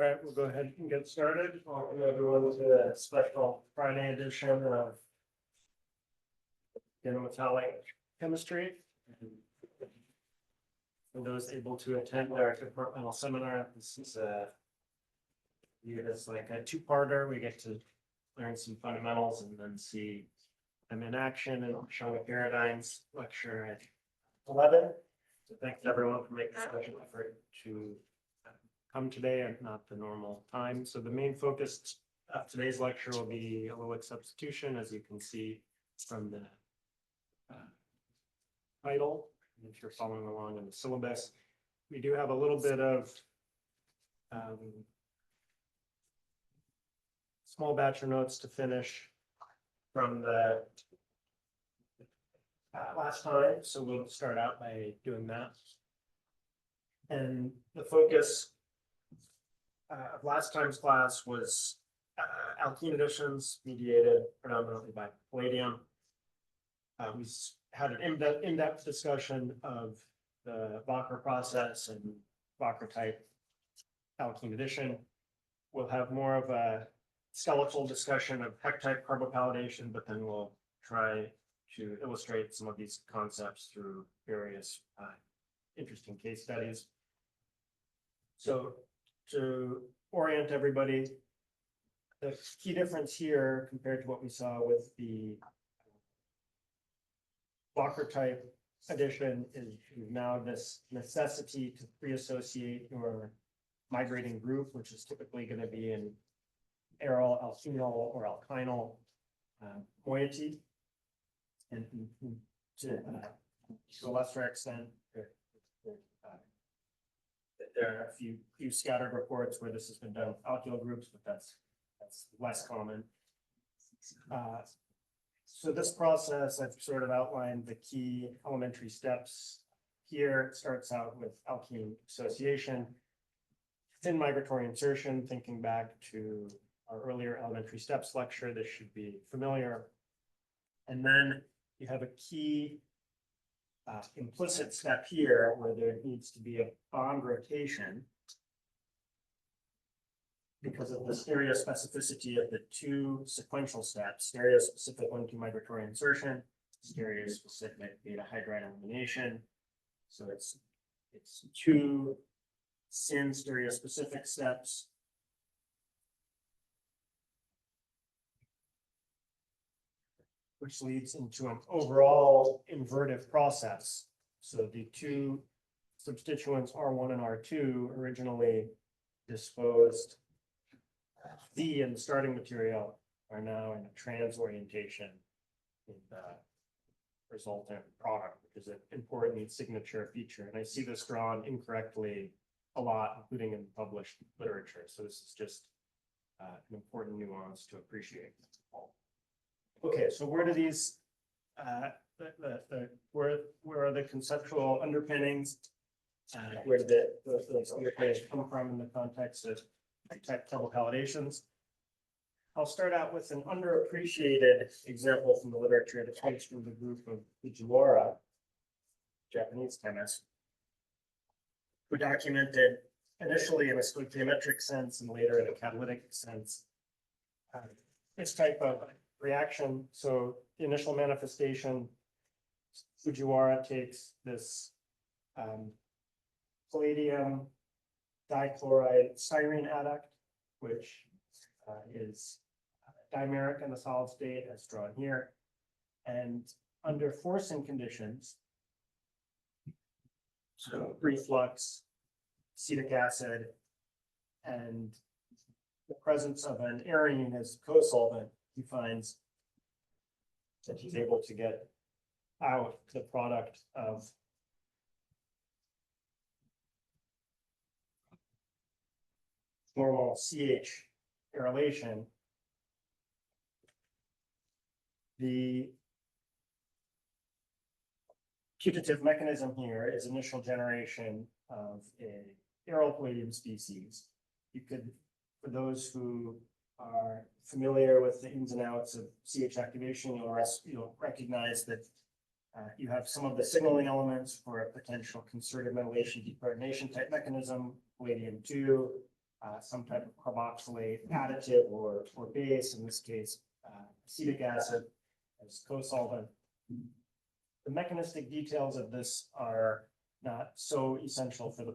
All right, we'll go ahead and get started. Welcome everyone to the special Friday edition of Organometallic chemistry. For those able to attend our departmental seminar, this is viewed as like a two-parter. We get to learn some fundamentals and then see them in action and showing paradigms lecture at 11. So thanks everyone for making special effort to come today and not the normal time. So the main focus of today's lecture will be allylic substitution, as you can see from the title. If you're following along in the syllabus, we do have a little bit of small batch of notes to finish from the last time. So we'll start out by doing that. And the focus of last time's class was alkene additions mediated predominantly by palladium. We had an in-depth discussion of the Walker process and Walker type alkene addition. We'll have more of a skeletal discussion of heck type carbopalladation, but then we'll try to illustrate some of these concepts through various interesting case studies. So to orient everybody, the key difference here compared to what we saw with the Walker type addition is now this necessity to pre-associate your migrating group, which is typically going to be an aryl, alphenyl, or alkynyl moiety. And to a lesser extent, there are a few scattered reports where this has been done with alkyl groups, but that's less common. So this process, I've sort of outlined the key elementary steps here. It starts out with alkene association, thin migratory insertion, thinking back to our earlier elementary steps lecture, this should be familiar. And then you have a key implicit step here where there needs to be a bond rotation because of the stereospecificity of the two sequential steps, stereospecific 1,2 migratory insertion, stereospecific beta hydride elimination. So it's two syn stereospecific steps. Which leads into an overall invertive process. So the two substituents R1 and R2 originally disposed V in the starting material are now in a trans orientation in the resultant product, which is an important signature feature. And I see this drawn incorrectly a lot, including in published literature. So this is just an important nuance to appreciate. Okay, so where do these, where are the conceptual underpinnings? Where did those underpinnings come from in the context of type carbopaladations? I'll start out with an underappreciated example from the literature that comes from the group of Fujiwara, Japanese chemists, who documented initially in a stoichiometric sense and later in a catalytic sense this type of reaction. So the initial manifestation, Fujiwara takes this palladium dichloride styrene adduct, which is dimeric in the solid state as drawn here. And under forcing conditions, so reflux, acetic acid, and the presence of an arine as co-solvent, he finds that he's able to get out the product of normal CH arylation. The putative mechanism here is initial generation of a aryl palladium species. You could, for those who are familiar with the ins and outs of CH activation, you'll recognize that you have some of the signaling elements for a potential concerted metallation deprotonation type mechanism, palladium 2, some type of carboxylate additive or base, in this case, acetic acid as co-solvent. The mechanistic details of this are not so essential for the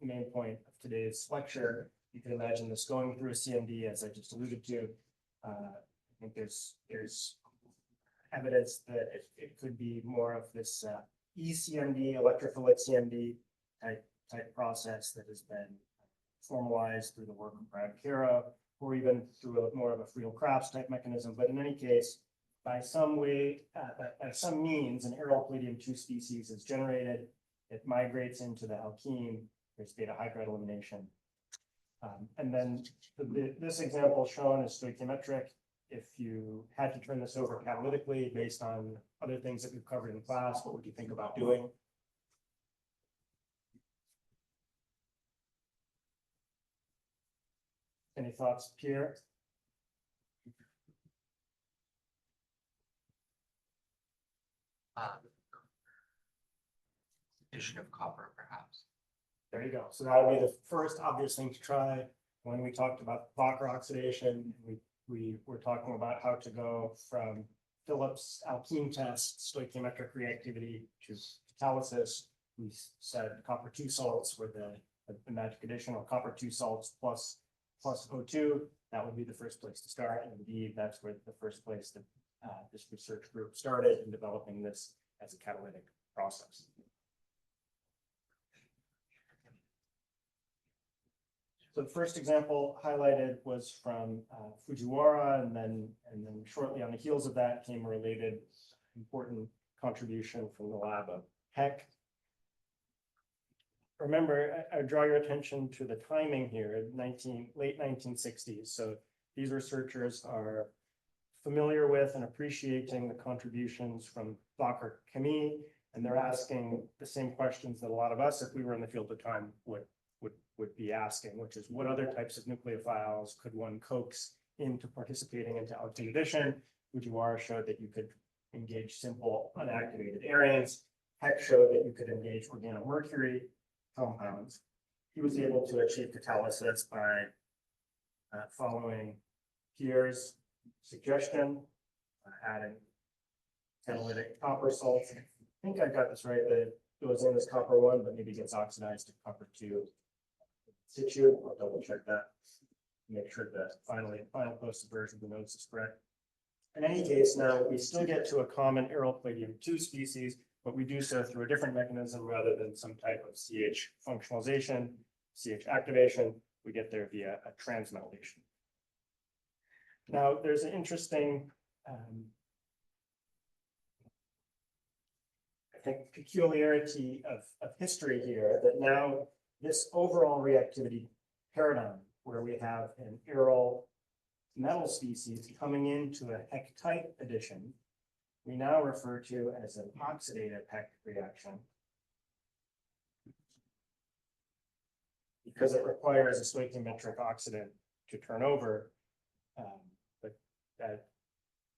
main point of today's lecture. You can imagine this going through a CMD, as I just alluded to. I think there's evidence that it could be more of this eCMD, electrophilic CMD type process that has been formalized through the work of Brad Caro, or even through more of a Friedel-Crafts type mechanism. But in any case, by some way, by some means, an aryl palladium-2 species is generated. It migrates into the alkene. There's beta hydride elimination. And then this example shown is stoichiometric. If you had to turn this over catalytically based on other things that we've covered in class, what would you think about doing? Any thoughts, Pierre? Addition of copper, perhaps. There you go. So that would be the first obvious thing to try. When we talked about Fokker oxidation, we were talking about how to go from Phillips alkene test stoichiometric reactivity to catalysis. We said copper-2 salts were the magic addition, or copper-2 salts plus O2. That would be the first place to start. And indeed, that's where the first place that this research group started in developing this as a catalytic process. So the first example highlighted was from Fujiwara, and then shortly on the heels of that came a related important contribution from the lab of Heck. Remember, I draw your attention to the timing here, late 1960s. So these researchers are familiar with and appreciating the contributions from Fokker chemie, and they're asking the same questions that a lot of us, if we were in the field at the time, would be asking, which is what other types of nucleophiles could one coax into participating into alkene addition? Fujiwara showed that you could engage simple unactivated arenes. Heck showed that you could engage organomercury compounds. He was able to achieve catalysis by following Pierre's suggestion, adding catalytic copper salts. I think I got this right, that it goes in as copper-1, but maybe gets oxidized to copper-2 situ. I'll double check that. Make sure that final posted version of the notes is correct. In any case, now we still get to a common aryl palladium-2 species, but we do so through a different mechanism rather than some type of CH functionalization, CH activation. We get there via a transmetallation. Now, there's an interesting, I think, peculiarity of history here, that now this overall reactivity paradigm, where we have an aryl metal species coming into a Heck type addition, we now refer to as an oxidative Heck reaction, because it requires a stoichiometric oxidant to turn over. But that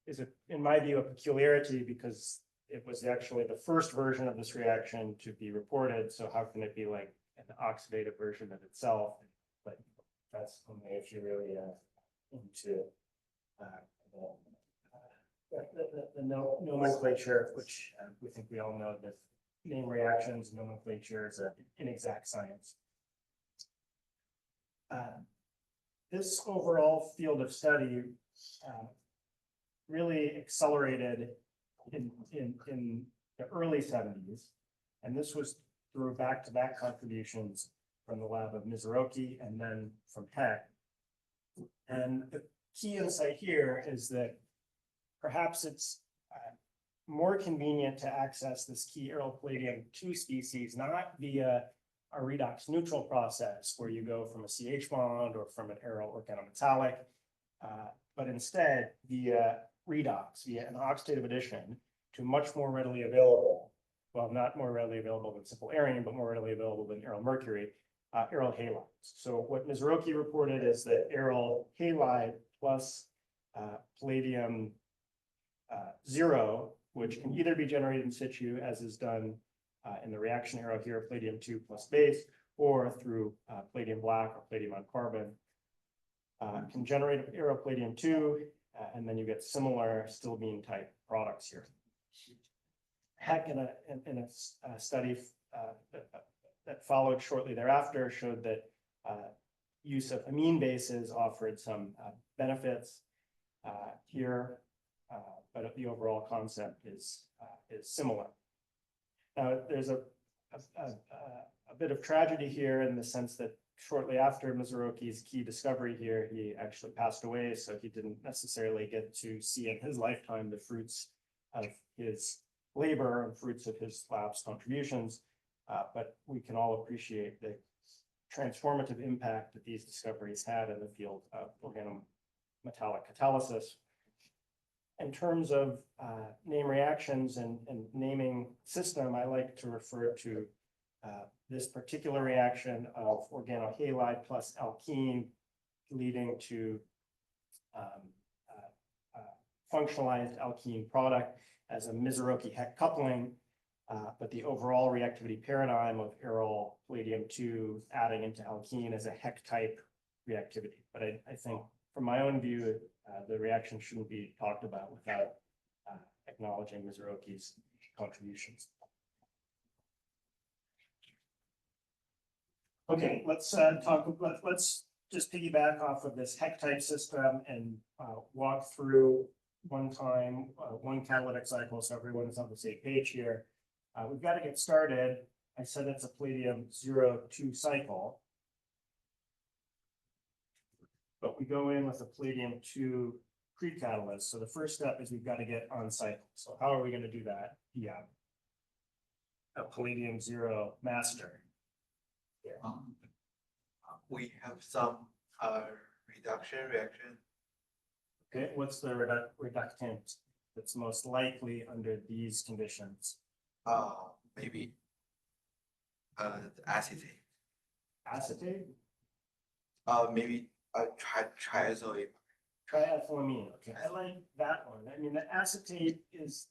is, in my view, a peculiarity, because it was actually the first version of this reaction to be reported. So how can it be like an oxidative version of itself? But that's only if you're really into the nomenclature, which we think we all know that name reactions, nomenclature is an inexact science. This overall field of study really accelerated in the early 70s, and this was through back-to-back contributions from the lab of Mizuroki and then from Heck. And the key insight here is that perhaps it's more convenient to access this key aryl palladium-2 species not via a redox neutral process where you go from a CH bond or from an aryl organometallic, but instead via redox, via an oxidative addition to much more readily available, well, not more readily available than simple arene, but more readily available than aryl mercury, aryl halides. So what Mizuroki reported is that aryl halide plus palladium 0, which can either be generated in situ, as is done in the reaction arrow here, palladium-2 plus base, or through palladium black or palladium on carbon. Can generate aryl palladium 2, and then you get similar steel-beam type products here. Heck, in a study that followed shortly thereafter, showed that use of amine bases offered some benefits here, but the overall concept is similar. Now, there's a bit of tragedy here in the sense that shortly after Masaroki's key discovery here, he actually passed away, so he didn't necessarily get to see in his lifetime the fruits of his labor and fruits of his lab's contributions, but we can all appreciate the transformative impact that these discoveries had in the field of organometallic catalysis. In terms of name reactions and naming system, I like to refer to this particular reaction of organohalide plus alkene leading to functionalized alkene product as a Masaroki-Heck coupling, but the overall reactivity paradigm of aryl palladium 2 adding into alkene as a Heck type reactivity. But I think from my own view, the reaction shouldn't be talked about without acknowledging Masaroki's contributions. Okay, let's just piggyback off of this Heck type system and walk through one catalytic cycle so everyone is on the same page here. We've got to get started. I said it's a palladium 0-2 cycle, but we go in with a palladium 2 pre-catalyst. So the first step is we've got to get on cycle. So how are we going to do that? Yeah, a palladium 0 master. Yeah. We have some reduction reaction. Okay, what's the reductant that's most likely under these conditions? Maybe the acetate. Acetate? Maybe triazoate. Triethylamine. Okay, I like that one. I mean, the acetate is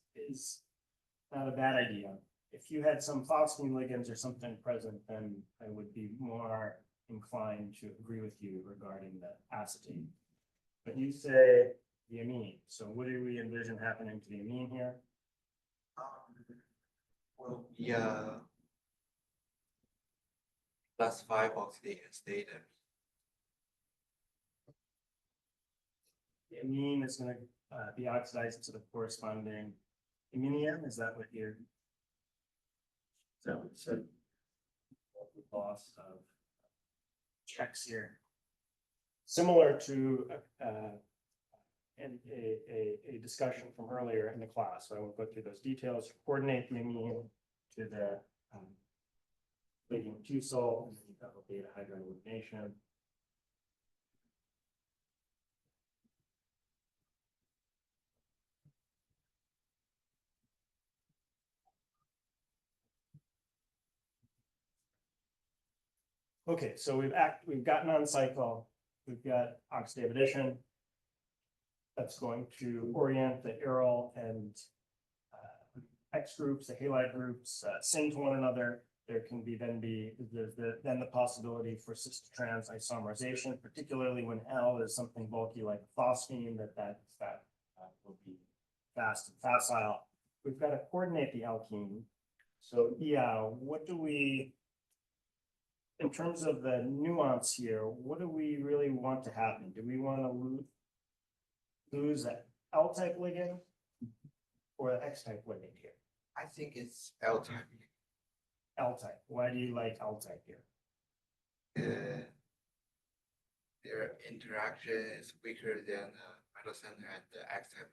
not a bad idea. If you had some phosphine ligands or something present, then I would be more inclined to agree with you regarding the acetate. But you say the amine. So what do we envision happening to the amine here? Will be +5 oxidation state. The amine is going to be oxidized to the corresponding iminium. Is that what you're? So loss of checks here. Similar to a discussion from earlier in the class. So I won't go through those details. Coordinate the amine to the palladium 2 salt, and then you've got the beta hydrogenation. Okay, so we've gotten on cycle. We've got oxidative addition. That's going to orient the aryl and X groups, the halide groups, syn to one another. There can then the possibility for cis-to-trans isomerization, particularly when L is something bulky like phosphine, that will be fast and facile. We've got to coordinate the alkene. So yeah, what do we? In terms of the nuance here, what do we really want to happen? Do we want to lose an L-type ligand or an X-type ligand here? I think it's L-type. L-type. Why do you like L-type here? Their interaction is weaker than metal center and the X-type.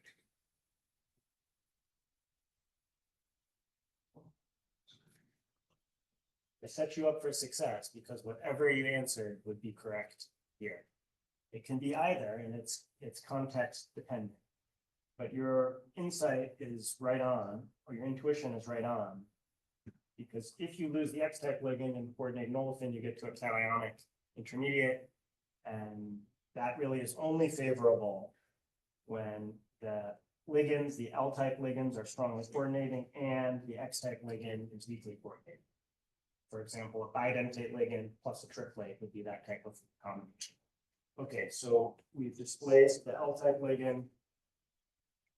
I set you up for success because whatever you answered would be correct here. It can be either, and it's context dependent. But your insight is right on, or your intuition is right on, because if you lose the X-type ligand and coordinate an olefin, you get to a cationic intermediate, and that really is only favorable when the ligands, the L-type ligands, are strongly coordinating, and the X-type ligand is weakly coordinated. For example, a bidentate ligand plus a triplet would be that type of combination. Okay, so we've displaced the L-type ligand.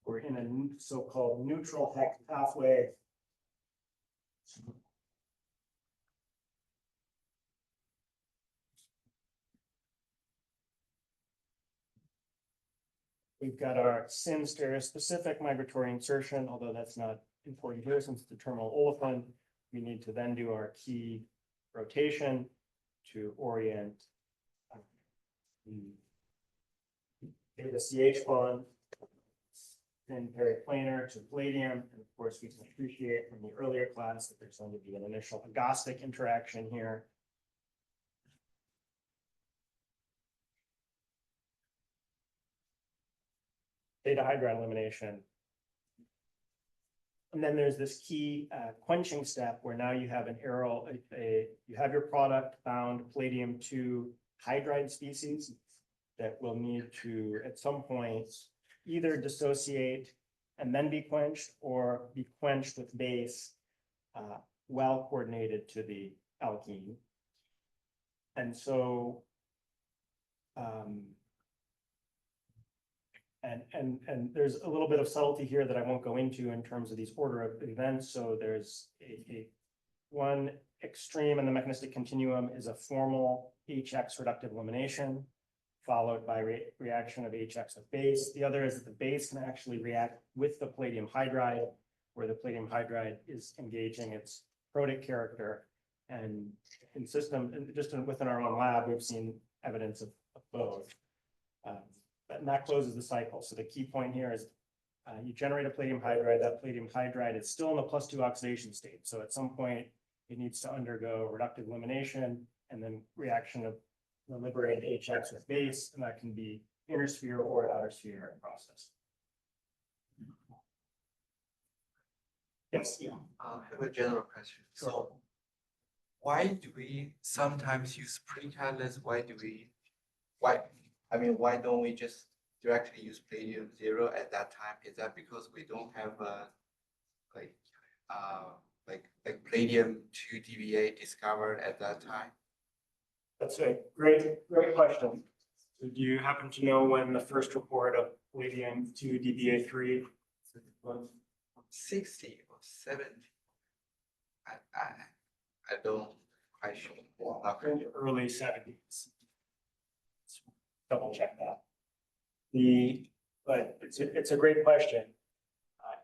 We're in a so-called neutral Heck pathway. We've got our SYN stereospecific migratory insertion, although that's not important here since it's a terminal olefin. We need to then do our key rotation to orient the beta CH bond, then periplanar to palladium. And of course, we can appreciate from the earlier class that there's going to be an initial agostic interaction here. Beta hydride elimination. And then there's this key quenching step where now you have an aryl, you have your product bound palladium to hydride species that will need to at some point either dissociate and then be quenched or be quenched with base well coordinated to the alkene. And so and there's a little bit of subtlety here that I won't go into in terms of these order of events. So there's one extreme in the mechanistic continuum is a formal HX reductive elimination, followed by reaction of HX with base. The other is that the base can actually react with the palladium hydride, where the palladium hydride is engaging its protic character. And in within our own lab, we've seen evidence of both. And that closes the cycle. So the key point here is you generate a palladium hydride. That palladium hydride is still in the +2 oxidation state. So at some point, it needs to undergo reductive elimination and then reaction of the liberated HX with base, and that can be inner sphere or outer sphere process. Yes. I have a general question. So why do we sometimes use pre-catalyst? Why don't we just directly use palladium 0 at that time? Is that because we don't have like palladium 2 DBA discovered at that time? That's a great question. So do you happen to know when the first report of palladium 2 DBA3 was? 60 or 70? I don't quite sure. In the early 70s. Double check that. But it's a great question.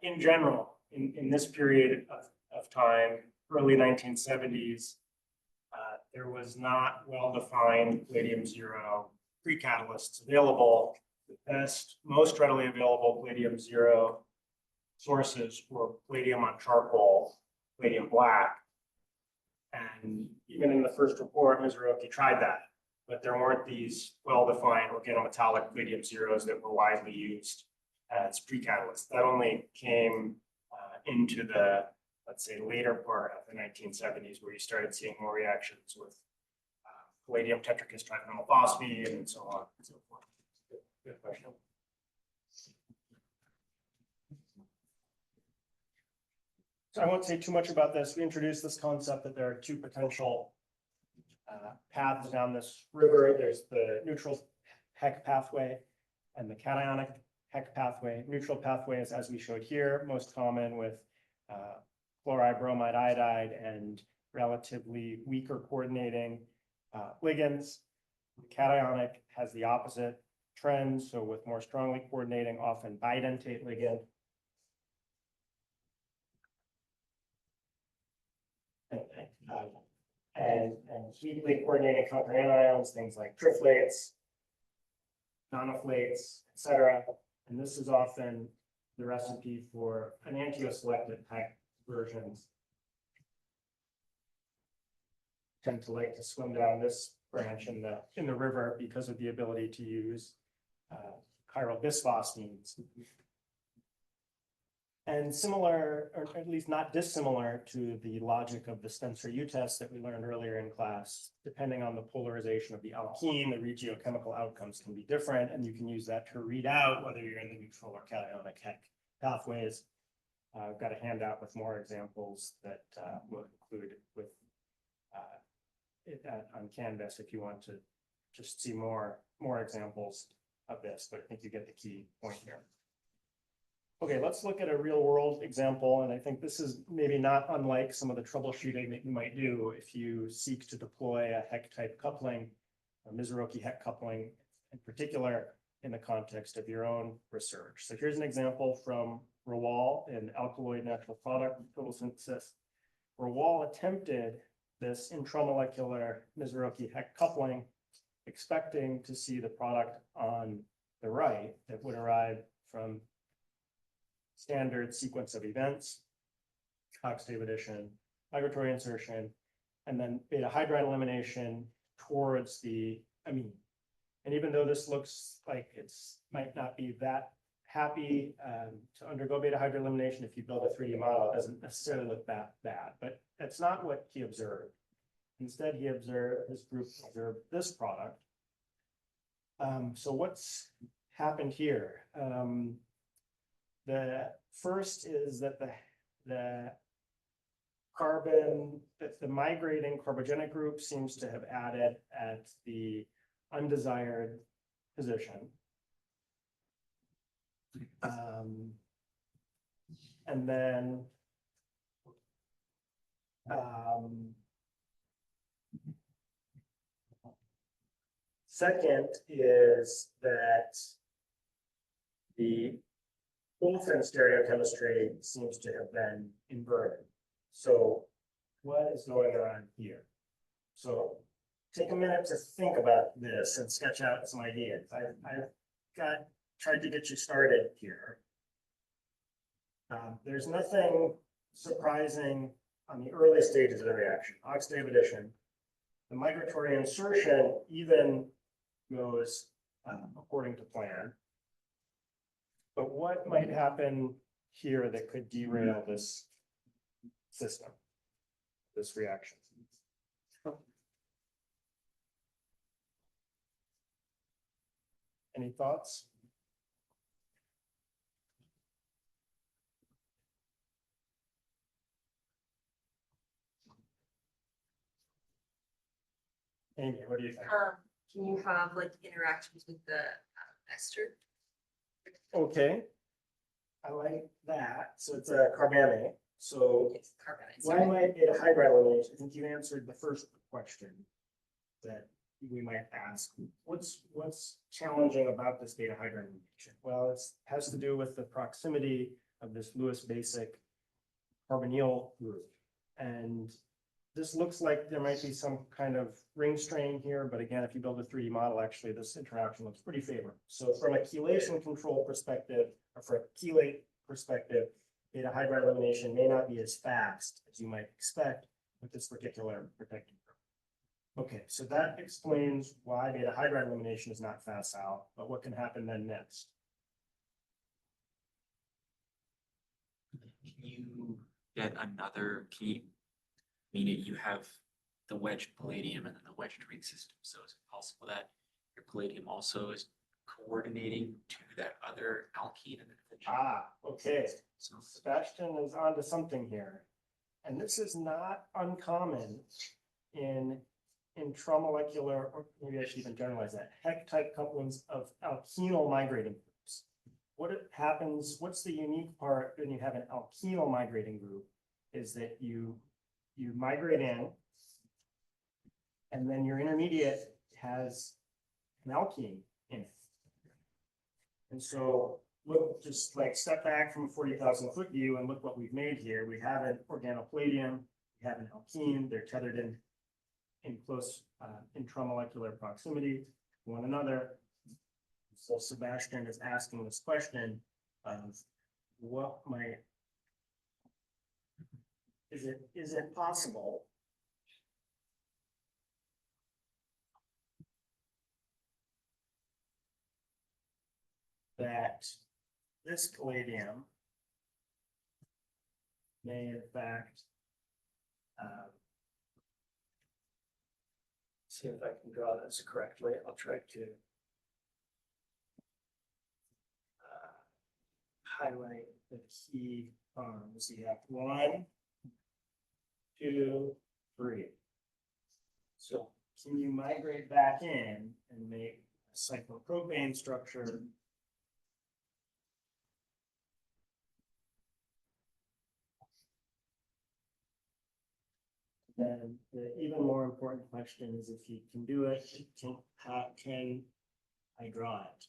In general, in this period of time, early 1970s, there was not well-defined palladium 0 pre-catalysts available. The best, most readily available palladium 0 sources were palladium on charcoal, palladium black. And even in the first report, Mizuroki tried that, but there weren't these well-defined organometallic palladium 0s that were widely used as pre-catalysts. That only came into the, let's say, later part of the 1970s, where you started seeing more reactions with palladium tetrakis triphenylphosphine and so on and so forth. Good question. So I won't say too much about this. We introduced this concept that there are two potential paths down this river. There's the neutral Heck pathway and the cationic Heck pathway. Neutral pathway is, as we showed here, most common with chloride, bromide, iodide, and relatively weaker coordinating ligands. Cationic has the opposite trend, so with more strongly coordinating, often bidentate ligand. And weakly coordinating counteranions, things like triflates, nonoflates, etc. And this is often the recipe for enantioselected Heck versions. Tend to like to swim down this branch in the river because of the ability to use chiral bisphosphines. And similar, or at least not dissimilar to the logic of the Spencer-U test that we learned earlier in class, depending on the polarization of the alkene, the regiochemical outcomes can be different, and you can use that to read out whether you're in the neutral or cationic Heck pathways. I've got a handout with more examples that we'll include with it on Canvas if you want to just see more examples of this, but I think you get the key point here. Okay, let's look at a real world example, and I think this is maybe not unlike some of the troubleshooting that you might do if you seek to deploy a heck type coupling, a Mizuroki heck coupling in particular, in the context of your own research. So here's an example from Rawal in alkaloid natural product total synthesis. Rawal attempted this intramolecular Mizuroki heck coupling, expecting to see the product on the right that would arrive from standard sequence of events, oxidative addition, migratory insertion, and then beta hydride elimination towards the amine. And even though this looks like it's might not be that happy to undergo beta hydride elimination, if you build a 3D model, it doesn't necessarily look that bad, but that's not what he observed. Instead, his group observed this product. So what's happened here? The first is that the migrating carbogenic group seems to have added at the undesired position. And then second is that the olefin stereochemistry seems to have been inverted. So what is going on here? So take a minute to think about this and sketch out some ideas. I've tried to get you started here. There's nothing surprising on the early stages of the reaction. Oxidative addition, the migratory insertion even goes according to plan. But what might happen here that could derail this system, this reaction? Any thoughts? Amy, what do you think? Can you have like interactions with the ester? Okay, I like that. So it's a carbamate. So It's carbonate. why might beta hydride elimination? I think you answered the first question that we might ask. What's challenging about this beta hydride elimination? Well, it has to do with the proximity of this Lewis basic carbonyl group. And this looks like there might be some kind of ring strain here, but again, if you build a 3D model, actually this interaction looks pretty favorable. So from a chelation control perspective, or from a chelate perspective, beta hydride elimination may not be as fast as you might expect with this particular protective group. Okay, so that explains why beta hydride elimination is not facile, but what can happen then next? Can you get another key? Meaning you have the wedged palladium and then the wedged ring system. So is it possible that your palladium also is coordinating to that other alkene? Okay. So Sebastian is onto something here. And this is not uncommon in intramolecular, or maybe I should even generalize that, heck type couplings of alkenyl migrating groups. What happens, what's the unique part when you have an alkenyl migrating group is that you migrate in, and then your intermediate has an alkene in it. And so look, just like step back from a 40,000 foot view and look what we've made here. We have an organopalladium, we have an alkene, they're tethered in close intramolecular proximity to one another. So Sebastian is asking this question of what might, is it possible that this palladium may in fact see if I can draw this correctly. I'll try to highlight the key arms. You have 1, 2, 3. So can you migrate back in and make a cyclopropane structure? Then the even more important question is if you can do it, how can I draw it?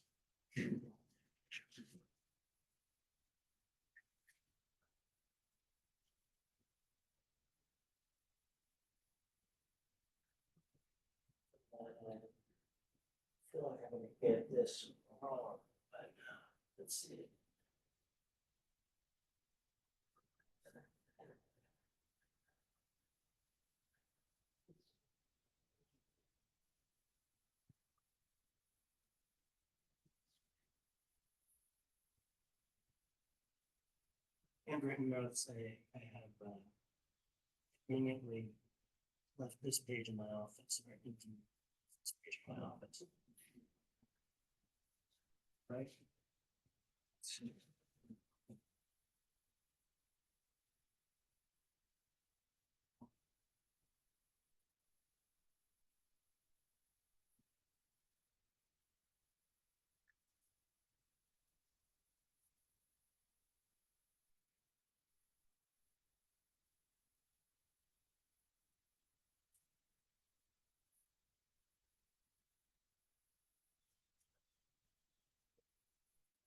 I feel like I'm gonna get this wrong, but let's see. Handwritten notes, I have conveniently left this page in my office, or into this page in my office. Right?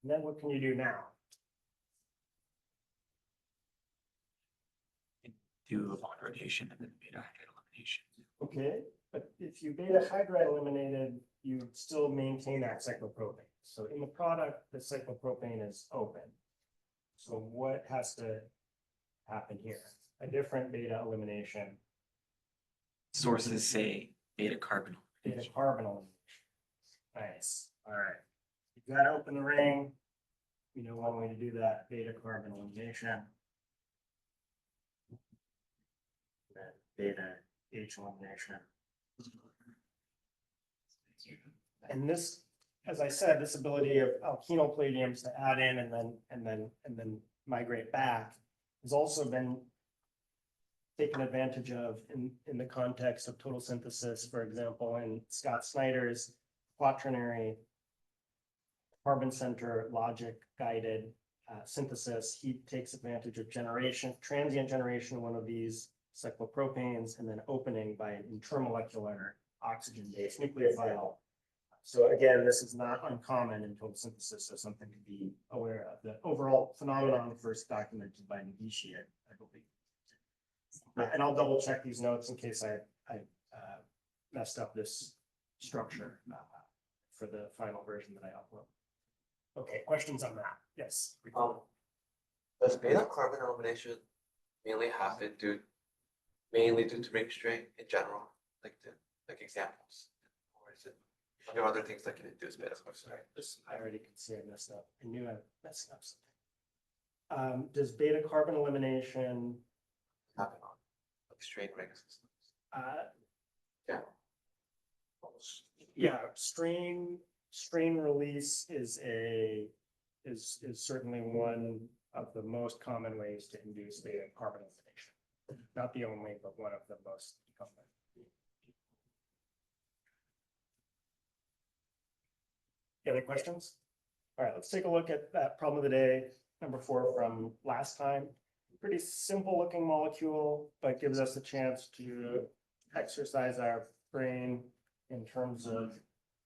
And then what can you do now? Do a bond rotation and then beta hydride elimination. Okay, but if you beta hydride eliminated, you still maintain that cyclopropane. So in the product, the cyclopropane is open. So what has to happen here? A different beta elimination, Sources say beta carbon. beta carbon elimination. Nice, all right. You've got to open the ring. You know one way to do that, beta carbon elimination. Then beta H elimination. And this, as I said, this ability of alkynyl palladiums to add in and then migrate back has also been taken advantage of in the context of total synthesis, for example, in Scott Snyder's quaternary carbon center logic guided synthesis. He takes advantage of transient generation of one of these cyclopropanes and then opening by an intermolecular oxygen-based nucleophile. So again, this is not uncommon in total synthesis, so something to be aware of. The overall phenomenon first documented by Noguchi, I believe. And I'll double check these notes in case I messed up this structure for the final version that I upload. Okay, questions on that? Yes. Does beta carbon elimination mainly happen mainly due to ring strain in general, like examples? Or is it, are there other things that can induce beta carbon? Sorry, I already could see I messed up. I knew I messed up something. Does beta carbon elimination Happen on like strain ring systems? Yeah. yeah, strain release is certainly one of the most common ways to induce beta carbon elimination. Not the only, but one of the most common. Any other questions? All right, let's take a look at that problem of the day, number 4 from last time. Pretty simple looking molecule, but gives us a chance to exercise our brain in terms of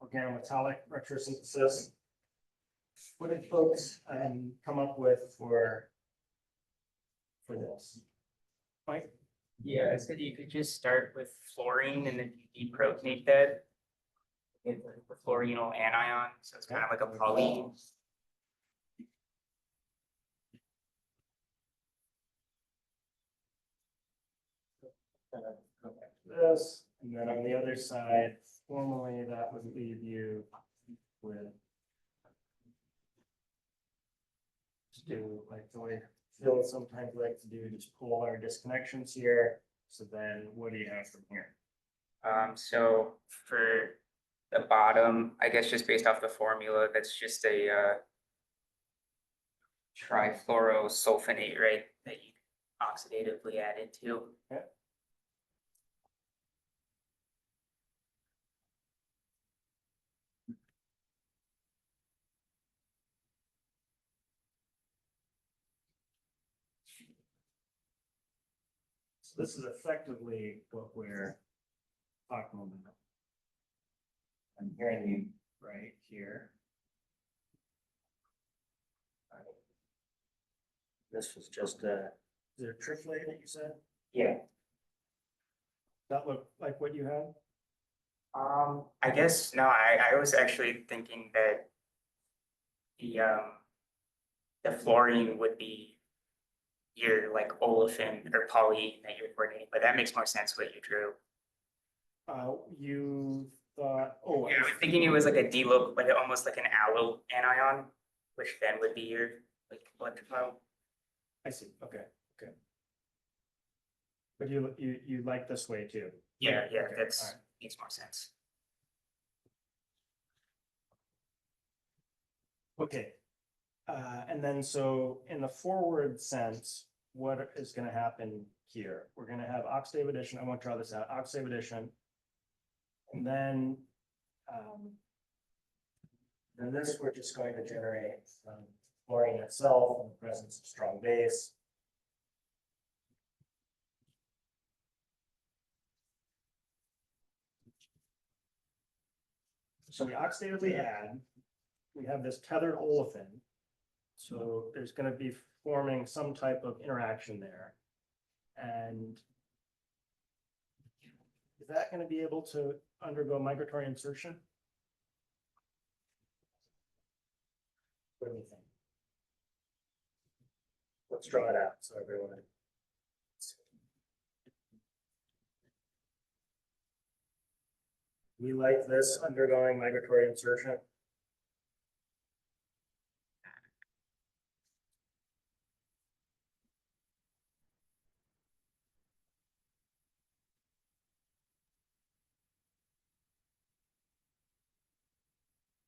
organometallic retrosynthesis. What did folks come up with for this? Mike? Yeah, I said you could just start with fluorine and then you deprotonate that. Get the fluorinal anion, so it's kind of like a poly. This, and then on the other side, formally that would leave you with just do like the way Phil sometimes like to do, just polar disconnections here. So then what do you have from here? So for the bottom, I guess just based off the formula, that's just a trifluorosulfonate, right? That you oxidatively add into. Okay. this is effectively what we're talking about. I'm hearing you right here. All right. This was just is it a triplet that you said? Yeah. That looked like what you had? I guess, no, I was actually thinking that the fluorine would be your like olefin or poly that you're coordinating, but that makes more sense what you drew. You thought, oh, Yeah, I was thinking it was like a D-loop, but almost like an allyl anion, which then would be your like electrophile. I see, okay, okay. But you like this way too? Yeah, yeah, Okay, that's all right. makes more sense. Okay. And then so in the forward sense, what is gonna happen here? We're gonna have oxidative addition, I won't draw this out, oxidative addition. And then this, we're just going to generate fluorine itself in the presence of strong base. So we oxidatively add, we have this tethered olefin. So there's gonna be forming some type of interaction there. And is that gonna be able to undergo migratory insertion? What do you think? Let's draw it out so everyone. We like this undergoing migratory insertion.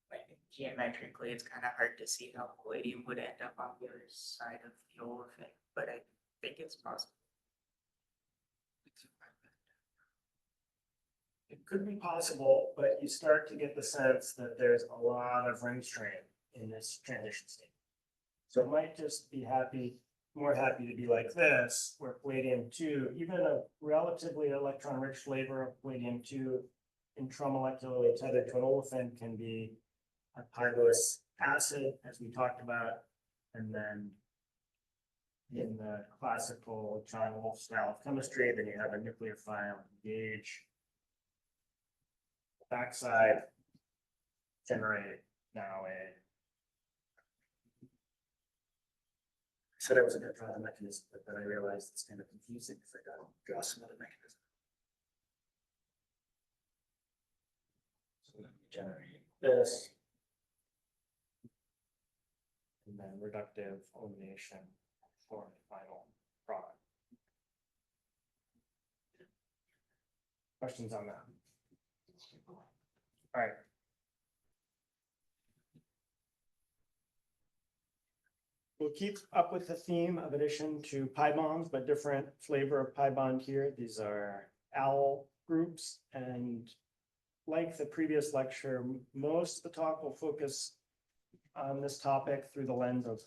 Like geometrically, it's kind of hard to see how palladium would end up on the other side of the olefin, but I think it's possible. It could be possible, but you start to get the sense that there's a lot of ring strain in this transition state. So it might just be more happy to be like this, where palladium-2, even a relatively electron-rich flavor of palladium-2 intramolecularly tethered to an olefin can be a pyruvate acid, as we talked about, and then in the classical John Wolfe style of chemistry, then you have a nucleophile engage. Backside generate now I said I was going to draw the mechanism, but then I realized it's kind of confusing because I got to draw some other mechanism. So let me generate this. And then reductive elimination for the final product. Questions on that? All right. We'll keep up with the theme of addition to pi bonds, but different flavor of pi bond here. These are al groups, and like the previous lecture, most of the talk will focus on this topic through the lens of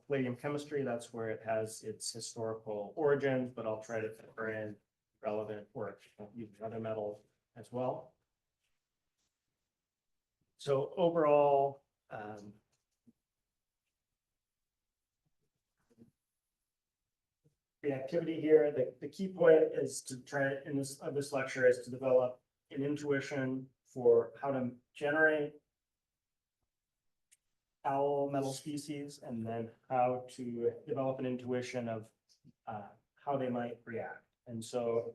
palladium chemistry. That's where it has its historical origins, but I'll try to fit in relevant work using other metals as well. So overall, reactivity here, the key point is to try in this lecture is to develop an intuition for how to generate al metal species, and then how to develop an intuition of how they might react. And so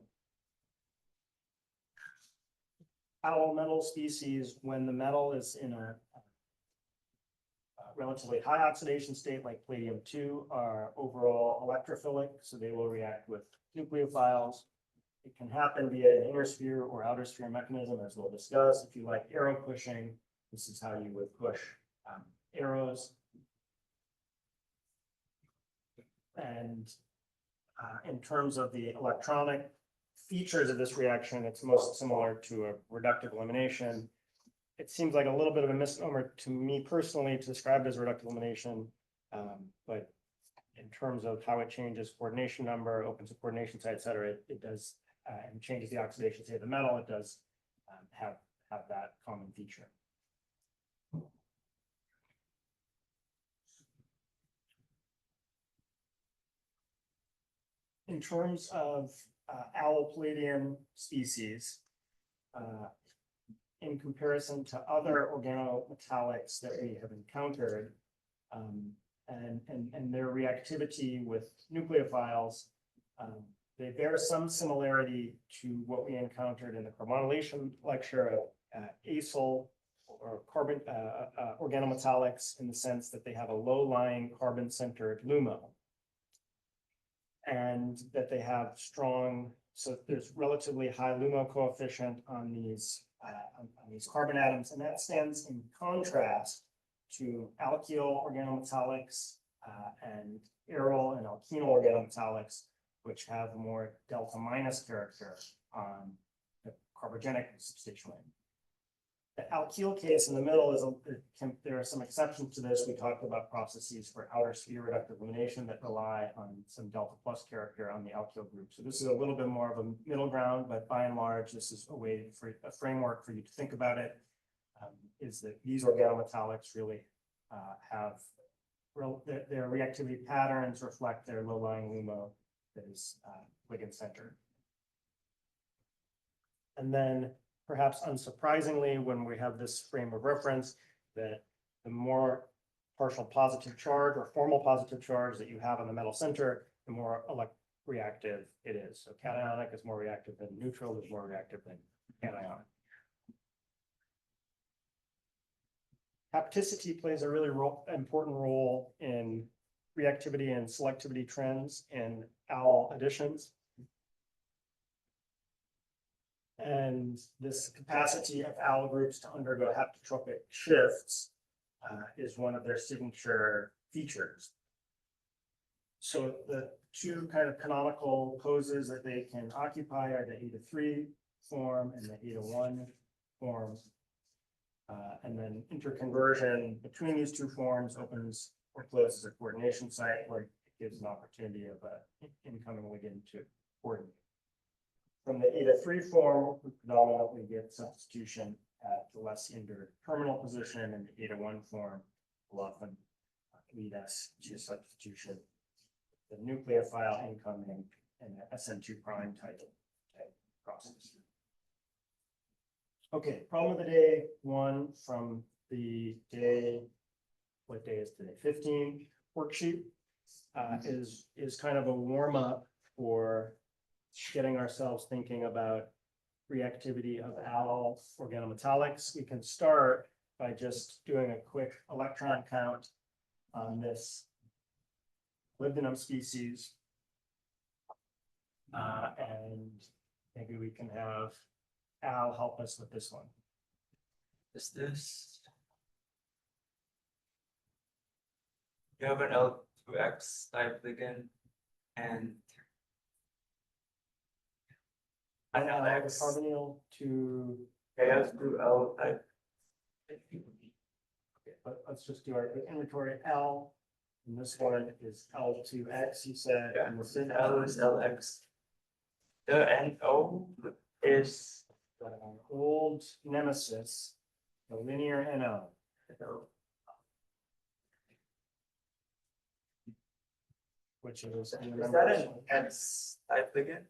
al metal species, when the metal is in a relatively high oxidation state like palladium-2, are overall electrophilic, so they will react with nucleophiles. It can happen via an inner sphere or outer sphere mechanism, as we'll discuss. If you like arrow pushing, this is how you would push arrows. And in terms of the electronic features of this reaction, it's most similar to a reductive elimination. It seems like a little bit of a misnomer to me personally to describe it as reductive elimination, but in terms of how it changes coordination number, opens a coordination site, et cetera, it does, and changes the oxidation state of the metal, it does have that common feature. In terms of allyl palladium species, in comparison to other organometallics that we have encountered, and their reactivity with nucleophiles, they bear some similarity to what we encountered in the carbonylation lecture of acyl or carbon organometallics, in the sense that they have a low-lying carbon-centered LUMO. And that they have strong, so there's relatively high LUMO coefficient on these carbon atoms, and that stands in contrast to alkyl organometallics and aryl and alkenyl organometallics, which have more delta minus character on the carbogenic substituent. The alkyl case in the middle is, there are some exceptions to this. We talked about processes for outer sphere reductive elimination that rely on some delta plus character on the alkyl group. So this is a little bit more of a middle ground, but by and large, this is a way for a framework for you to think about it. Is that these organometallics really have their reactivity patterns reflect their low-lying LUMO that is ligand centered. And then, perhaps unsurprisingly, when we have this frame of reference, that the more partial positive charge or formal positive charge that you have on the metal center, the more reactive it is. So cationic is more reactive than neutral, is more reactive than cationic. Hapticity plays a really important role in reactivity and selectivity trends in allyl additions. And this capacity of allyl groups to undergo haptotropic shifts is one of their signature features. So the two kind of canonical poses that they can occupy are the eta3 form and the eta1 form. And then interconversion between these two forms opens or closes a coordination site where it gives an opportunity of an incoming ligand to coordinate. From the eta3 form, we predominantly get substitution at the less hindered terminal position, and the eta1 form will often lead us to substitution. The nucleophile incoming and the SN2 prime type process. Okay, problem of the day one from the day, what day is today? 15 worksheet is kind of a warm up for getting ourselves thinking about reactivity of allyl organometallics. We can start by just doing a quick electron count on this molybdenum species. And maybe we can have Al help us with this one. Is this? You have an L2X type ligand and an LX. Carbonyl to. K2L type. Okay, let's just do our inventory. L, and this one is L2X, you said. Yeah, and this and L is LX. The NO is old nemesis, the linear NO. Which is. Is that an X type ligand?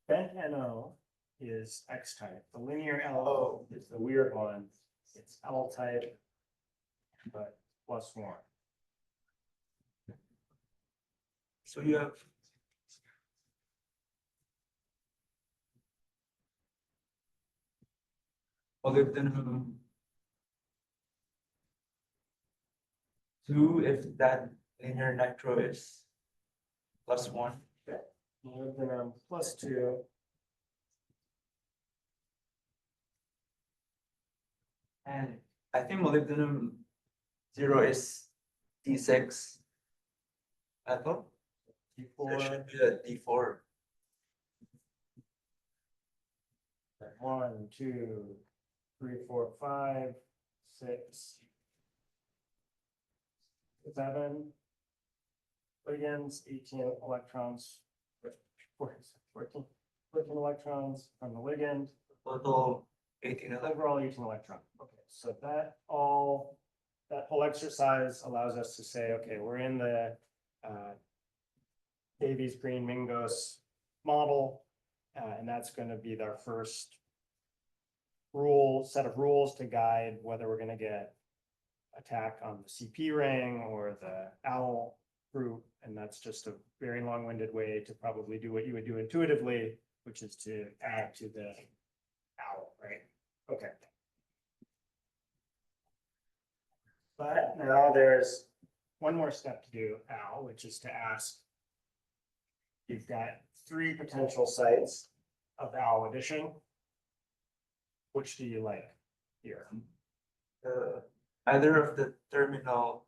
Bent NO is X type. The linear L Oh. is the weird one. It's L type, but plus one. So you have molybdenum 2 if that linear nitro is +1. Molybdenum plus 2. And I think molybdenum 0 is D6 ethyl. So it should be a D4. 1, 2, 3, 4, 5, 6, 7. ligands, 18 electrons, 14 electrons from the ligand, Total 18 electrons. overall 18 electron. Okay, so that whole exercise allows us to say, okay, we're in the Davies, Green, Mingos model, and that's going to be our first set of rules to guide whether we're going to get attack on the CP ring or the OWL group. And that's just a very long-winded way to probably do what you would do intuitively, which is to add to the OWL, right? Okay. But now there's one more step to do, Al, which is to ask, you've got 3 potential sites of OWL addition. Which do you like here? Either of the terminal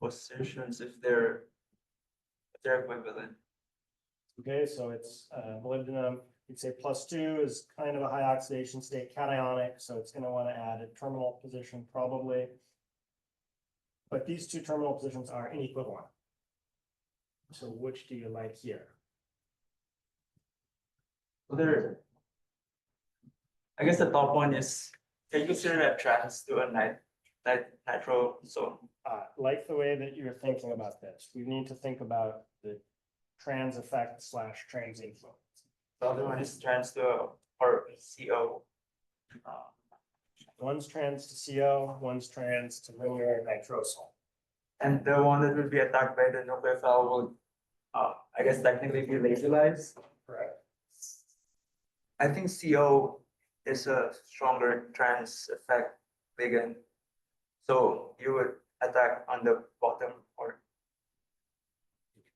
positions if they're equivalent. Okay, so it's molybdenum, you'd say +2 is kind of a high oxidation state, cationic, so it's gonna want to add a terminal position probably. But these 2 terminal positions are inequivalent. So which do you like here? So I guess the top one is, can you consider that trans to a nitro zone? Like the way that you're thinking about this, we need to think about the trans effect / trans influence. The other one is trans to or CO. One's trans to CO, one's trans to linear nitrosyl. And the one that will be attacked by the nucleophile would, I guess technically be laserlized. Correct. I think CO is a stronger trans effect ligand. So you would attack on the bottom or.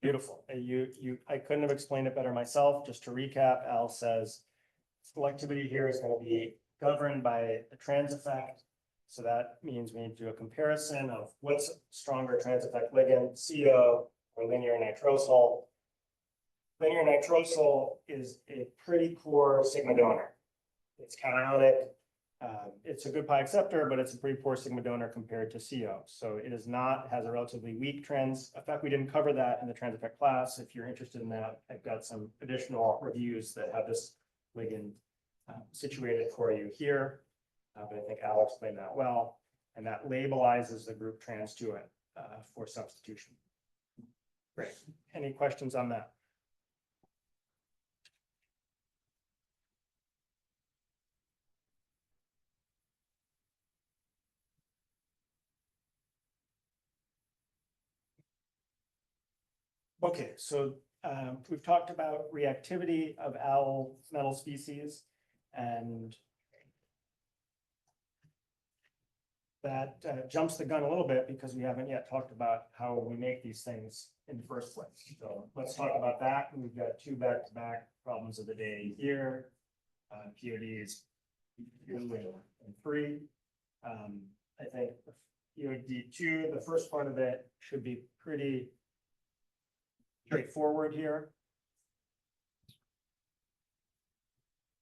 Beautiful. I couldn't have explained it better myself. Just to recap, Al says selectivity here is going to be governed by the trans effect. So that means we need to do a comparison of what's stronger trans effect ligand, CO or linear nitrosyl. Linear nitrosyl is a pretty poor sigma donor. It's cationic. It's a good pi acceptor, but it's a pretty poor sigma donor compared to CO. So it has a relatively weak trans effect. We didn't cover that in the trans effect class. If you're interested in that, I've got some additional reviews that have this ligand situated for you here. But I think Al explained that well, and that labelizes the group trans to it for substitution. Great. Any questions on that? Okay, so we've talked about reactivity of OWL metal species, and that jumps the gun a little bit because we haven't yet talked about how we make these things in the first place. So let's talk about that. We've got 2 back-to-back problems of the day here. PODs 2 and 3. I think POD 2, the first part of it should be pretty straightforward here.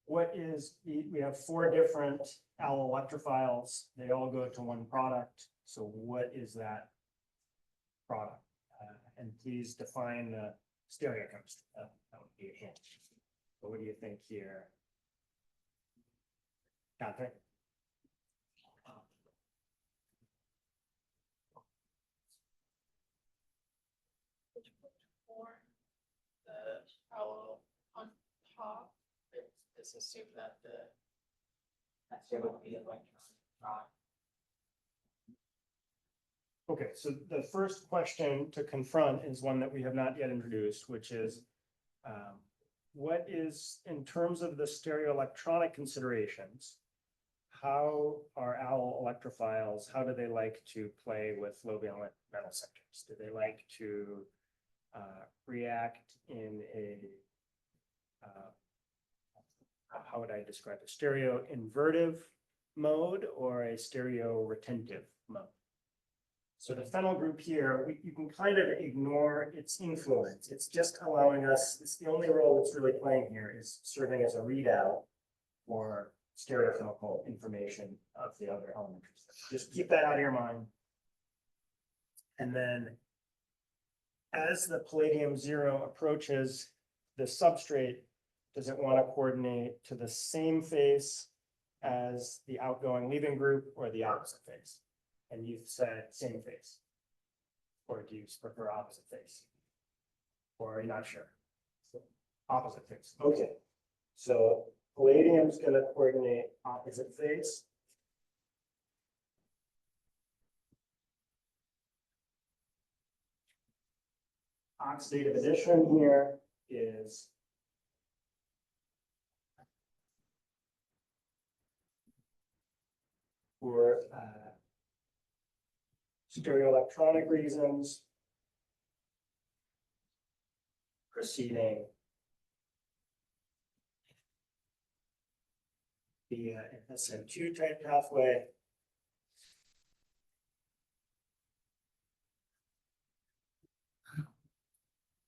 We have 4 different OWL electrophiles. They all go to one product. So what is that product? And please define the stereochemistry. That would be a hint. So what do you think here? Catherine? For the owl on top, it's assumed that Okay, so the first question to confront is one that we have not yet introduced, which is what is, in terms of the stereoelectronic considerations, how are OWL electrophiles, how do they like to play with low valent metal centers? Do they like to react in a, how would I describe it, stereo invertive mode or a stereo retentive mode? So the phenyl group here, you can kind of ignore its influence. It's just allowing us, it's the only role it's really playing here is serving as a readout for stereochemical information of the other elements. Just keep that out of your mind. And then as the palladium zero approaches the substrate, does it want to coordinate to the same face as the outgoing leaving group or the opposite face? And you've said same face. Or do you prefer opposite face? Or are you not sure? Opposite face, okay. So palladium's gonna coordinate opposite face. Oxidative addition here is for stereoelectronic reasons proceeding via an SN2 type pathway.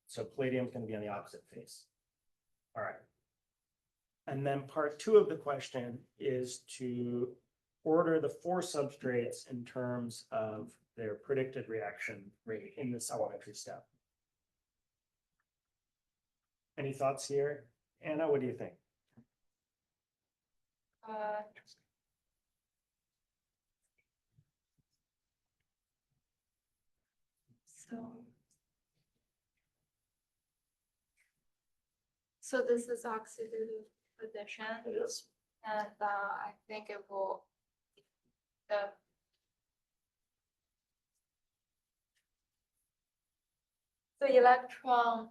So palladium's going to be on the opposite face. All right. And then part two of the question is to order the four substrates in terms of their predicted reaction rate in this elementary step. Any thoughts here? Anna, what do you think? So this is oxidative addition, It is. and I think it will, the electron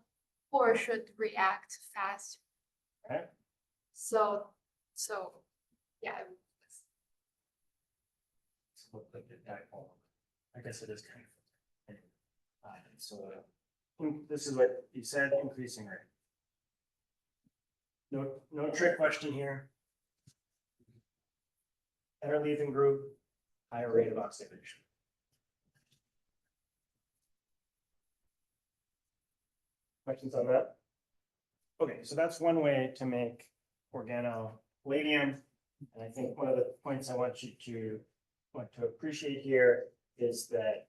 core should react fast. Okay. So, yeah, Look like a dipole. I guess it is kind of. So this is what you said, increasing rate. No trick question here. Better leaving group, higher rate of oxidation. Questions on that? Okay, so that's one way to make organopalladium. And I think one of the points I want you to appreciate here is that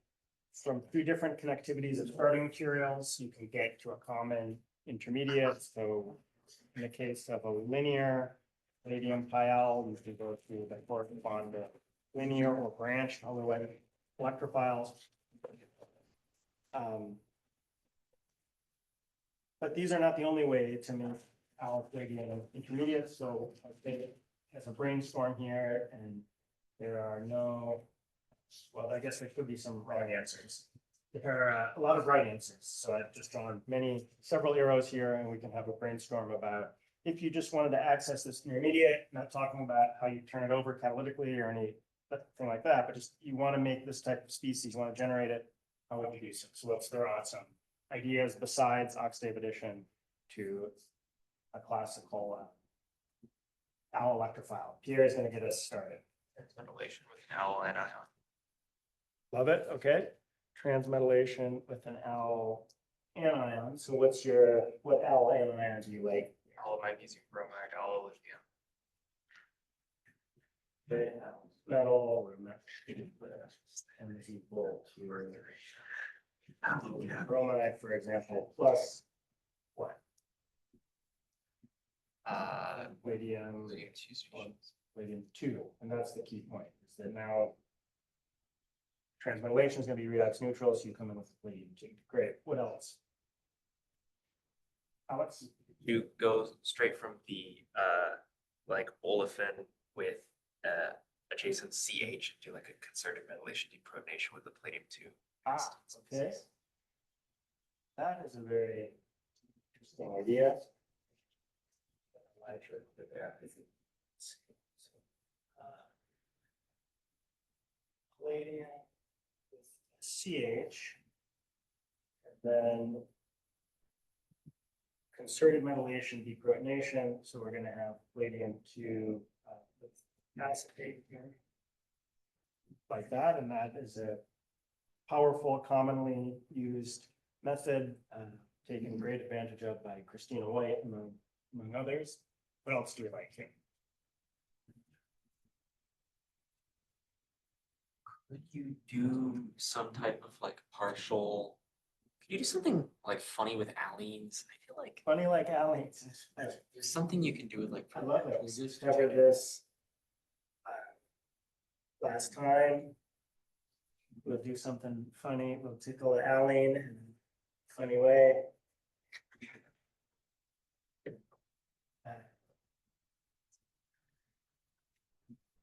from two different connectivities of starting materials, you can get to a common intermediate. So in the case of a linear palladium PiL, you can go through the correspond to linear or branch otherwise electrophiles. But these are not the only way to make our palladium intermediate. So I think as a brainstorm here, and there are no, well, I guess there could be some wrong answers. There are a lot of right answers. So I've just drawn several arrows here, and we can have a brainstorm about if you just wanted to access this intermediate, not talking about how you turn it over catalytically or anything like that, but just you want to make this type of species, you want to generate it, how would you do so? So let's throw out some ideas besides oxidative addition to a classical Al electrophile. Pierre is going to get us started. Transmetallation with an Al anion. Love it. Okay. Transmetallation with an Al anion. So what Al anion do you like? All magnesium bromide, all lithium. Okay, metal or and is equal to bromide, for example, plus what? Palladium, palladium 2, and that's the key point, is that now transmetallation is going to be redox neutral, so you come in with palladium 2. Great. What else? Alex? You go straight from the like olefin with adjacent CH to like a concerted metallation deprotonation with the palladium 2. Okay. That is a very interesting idea. Palladium with CH, and then concerted metallation deprotonation. So we're going to have palladium 2 with acetate here, like that, and that is a powerful, commonly used method taken great advantage of by Christina White, among others. What else do you like here? Could you do some type of like partial you do something like funny with allenes? I feel like Funny like Alex. there's something you can do with like. I love it. We resistors. discovered this last time. We'll do something funny. We'll tickle the Aline in a funny way.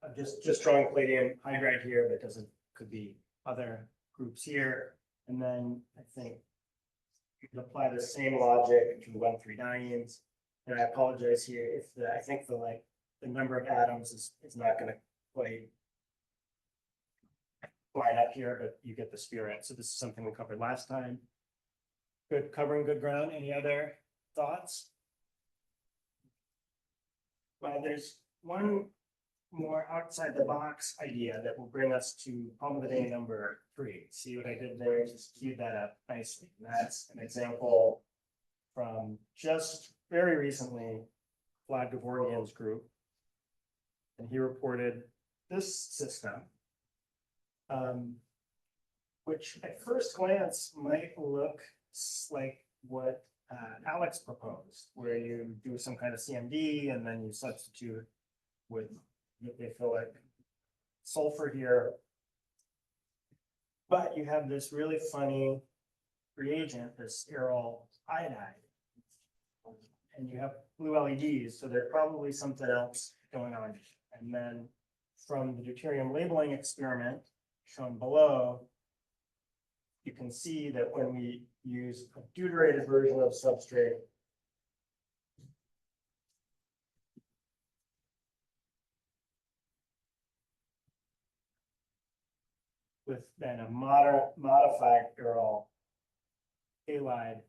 I'm just drawing palladium hydride here, but it doesn't, could be other groups here. And then I think you can apply the same logic to 1,3-dienes. And I apologize here if I think the number of atoms is not gonna quite line up here, but you get the spirit. So this is something we covered last time. Good, covering good ground. Any other thoughts? Well, there's one more outside the box idea that will bring us to problem of the day number 3. See what I did there? Just queued that up nicely. And that's an example from just very recently, Vlad Gavorian's group. And he reported this system, which at first glance might look like what Alex proposed, where you do some kind of CMD and then you substitute with, they feel like sulfur here. But you have this really funny reagent, this aryl iodide. And you have blue LEDs, so there's probably something else going on. And then from the deuterium labeling experiment shown below, you can see that when we use a deuterated version of substrate, with then a modified aryl halide,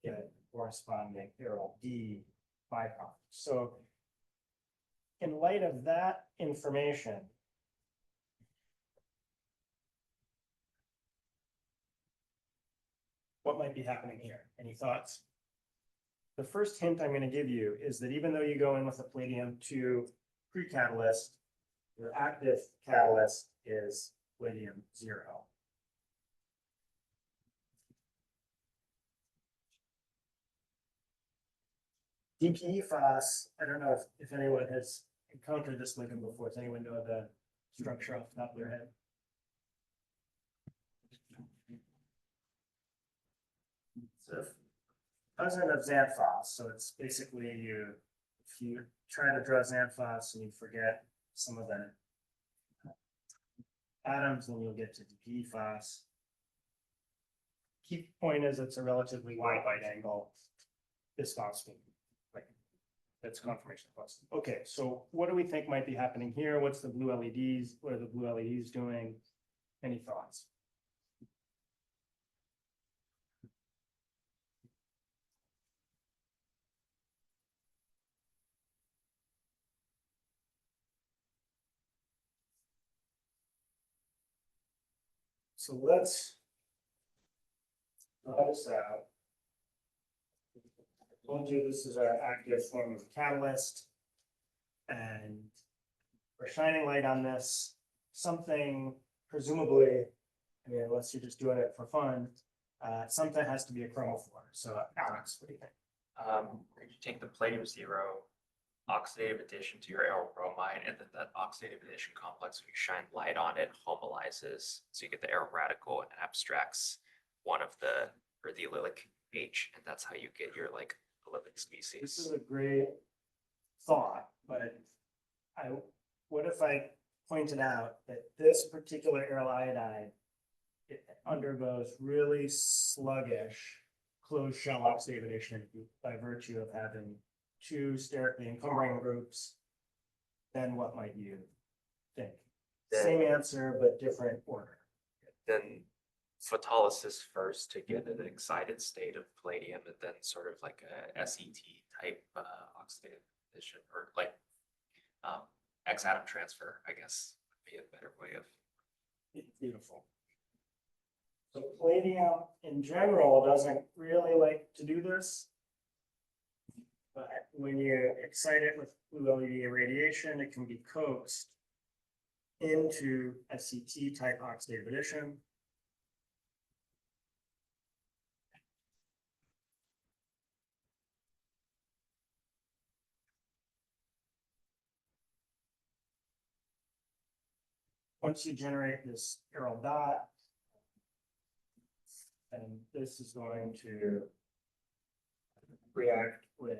get corresponding aryl D byproduct. So in light of that information, what might be happening here? Any thoughts? The first hint I'm going to give you is that even though you go in with a palladium-2 pre-catalyst, your active catalyst is palladium-0. DPE phos, I don't know if anyone has encountered this ligand before. Does anyone know the structure off the top of their head? It's a cousin of Xanthos, so it's basically if you try to draw Xanthos and you forget some of the atoms, then you'll get to DPE phos. Key point is it's a relatively wide angle bisphosphine. That's confirmation plus. Okay, so what do we think might be happening here? What's the blue LEDs? What are the blue LEDs doing? Any thoughts? So let's draw this out. I told you this is our active form of catalyst, and we're shining light on this. Something presumably, I mean, unless you're just doing it for fun, something has to be a chromophore. So Alex, what do you think? You take the palladium-0 oxidative addition to your aryl bromide, and then that oxidative addition complex, when you shine light on it, homolyzes. So you get the aryl radical and abstracts one of the allylic H, and that's how you get your like allylic species. This is a great thought, but what if I pointed out that this particular aryl iodide, it undergoes really sluggish closed shell oxidative addition by virtue of having 2 sterically encumbering groups? Then what might you think? Same answer, but different order. Then photolysis first to get an excited state of palladium, and then sort of like a SET type oxidative addition, or like X atom transfer, I guess would be a better way of. Beautiful. So palladium in general doesn't really like to do this. But when you excite it with blue LED irradiation, it can be coaxed into SCT type oxidative addition. Once you generate this arrow dot, and this is going to react with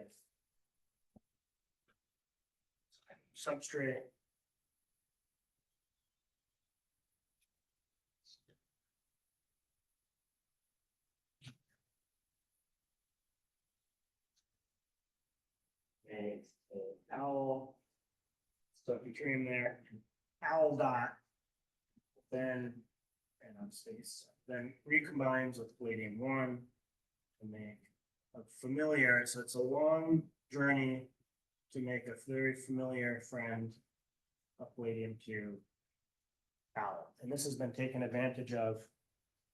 substrate. Make an owl. So if you dream there, owl dot, then, and on space, then recombines with palladium one to make a familiar, so it's a long journey to make a very familiar friend of palladium two owl. And this has been taken advantage of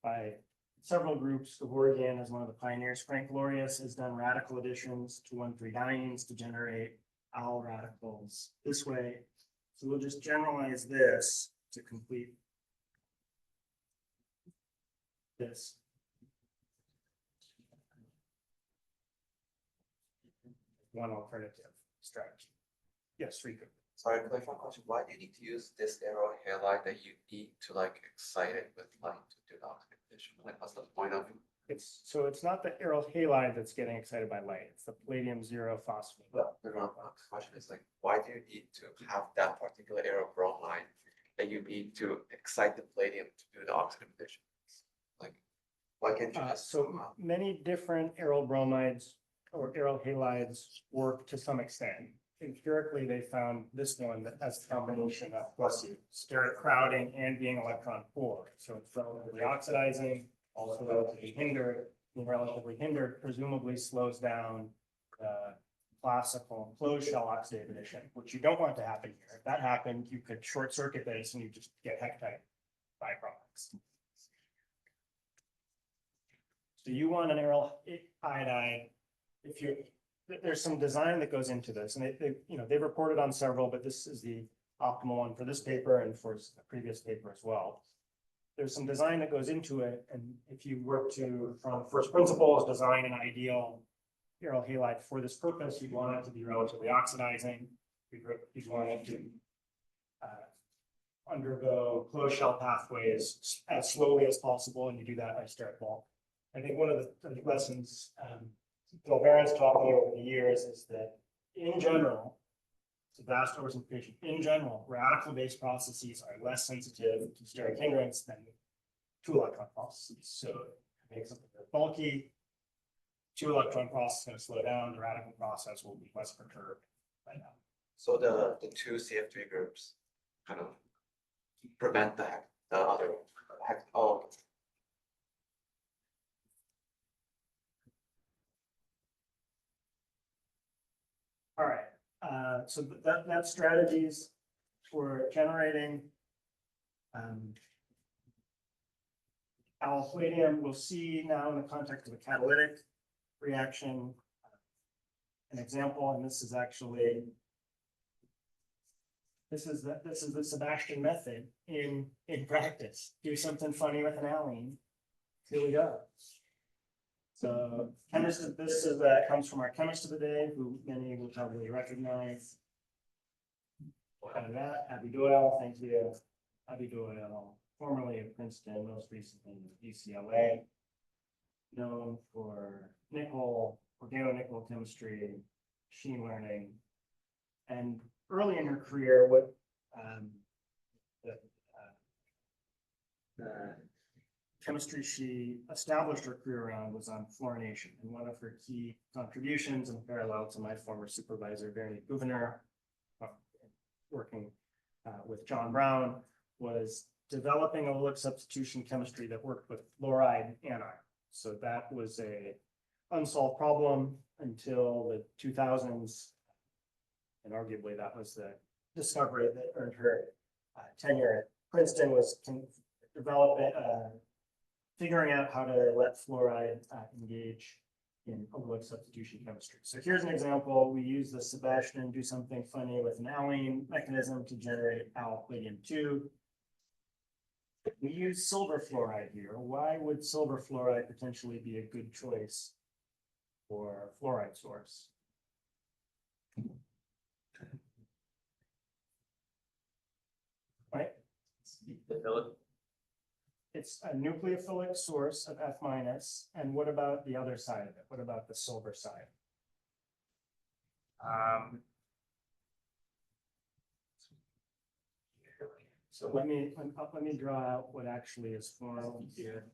by several groups. Gavorian is one of the pioneers. Frank Lorius has done radical additions to 1,3-dienes to generate owl radicals this way. So we'll just generalize this to complete this. One alternative strategy. Yes, Rika. Sorry, clarifying question, why do you need to use this arrow halide that you need to like excite it with light to do the oxidative addition? Like, what's the point of? It's not the aryl halide that's getting excited by light. It's the palladium 0 phosphate. The question is like, why do you need to have that particular arrow bromide that you need to excite the palladium to do the oxidative addition? Like, why can't you just So somehow- many different aryl bromides or aryl halides work to some extent. Empirically, they found this one that has the combination of plus steric crowding and being electron poor. So it's relatively oxidizing, also relatively hindered. Being relatively hindered presumably slows down the classical closed shell oxidative addition, which you don't want to happen here. If that happened, you could short circuit this and you just get hektite byproducts. So you want an aryl iodide. If you, there's some design that goes into this, and they've reported on several, but this is the optimal one for this paper and for the previous paper as well. There's some design that goes into it, and if you work to, from first principles, design an ideal aryl halide for this purpose, you'd want it to be relatively oxidizing. You'd want it to undergo closed shell pathways as slowly as possible, and you do that by steric bulk. I think one of the lessons Bill Barron's taught me over the years is that in general, it's a vast oversimplification. In general, radical-based processes are less sensitive to steric hindrance than 2-electron processes. So it makes something very bulky. 2-electron process is going to slow down. The radical process will be less perturbed by that. So the two CF3 groups kind of prevent the other oh. All right, so that's strategies for generating alpalladium. We'll see now in the context of a catalytic reaction an example, and this is actually this is the Sebastian method in practice. Do something funny with an alene. Here we go. So chemist, this is comes from our chemist of the day, who many will probably recognize. That, Abby Doyle, thank you. Abby Doyle, formerly of Princeton, most recently at UCLA, known for nickel, organonickel chemistry, machine learning, and early in her career, what the chemistry she established her career around was on fluorination. And one of her key contributions, in parallel to my former supervisor, Bernie Gouvener, working with John Brown, was developing allylic substitution chemistry that worked with fluoride anion. So that was a unsolved problem until the 2000s. And arguably that was the discovery that earned her tenure at Princeton, was developing, figuring out how to let fluoride engage in Allylic substitution chemistry. So here's an example. We use the Sebastian, do something funny with an allyne mechanism to generate alpalladium-2. We use silver fluoride here. Why would silver fluoride potentially be a good choice for fluoride source? Right? It's a nucleophilic source of F minus. And what about the other side of it? What about the silver side? So let me draw out what actually is formed here.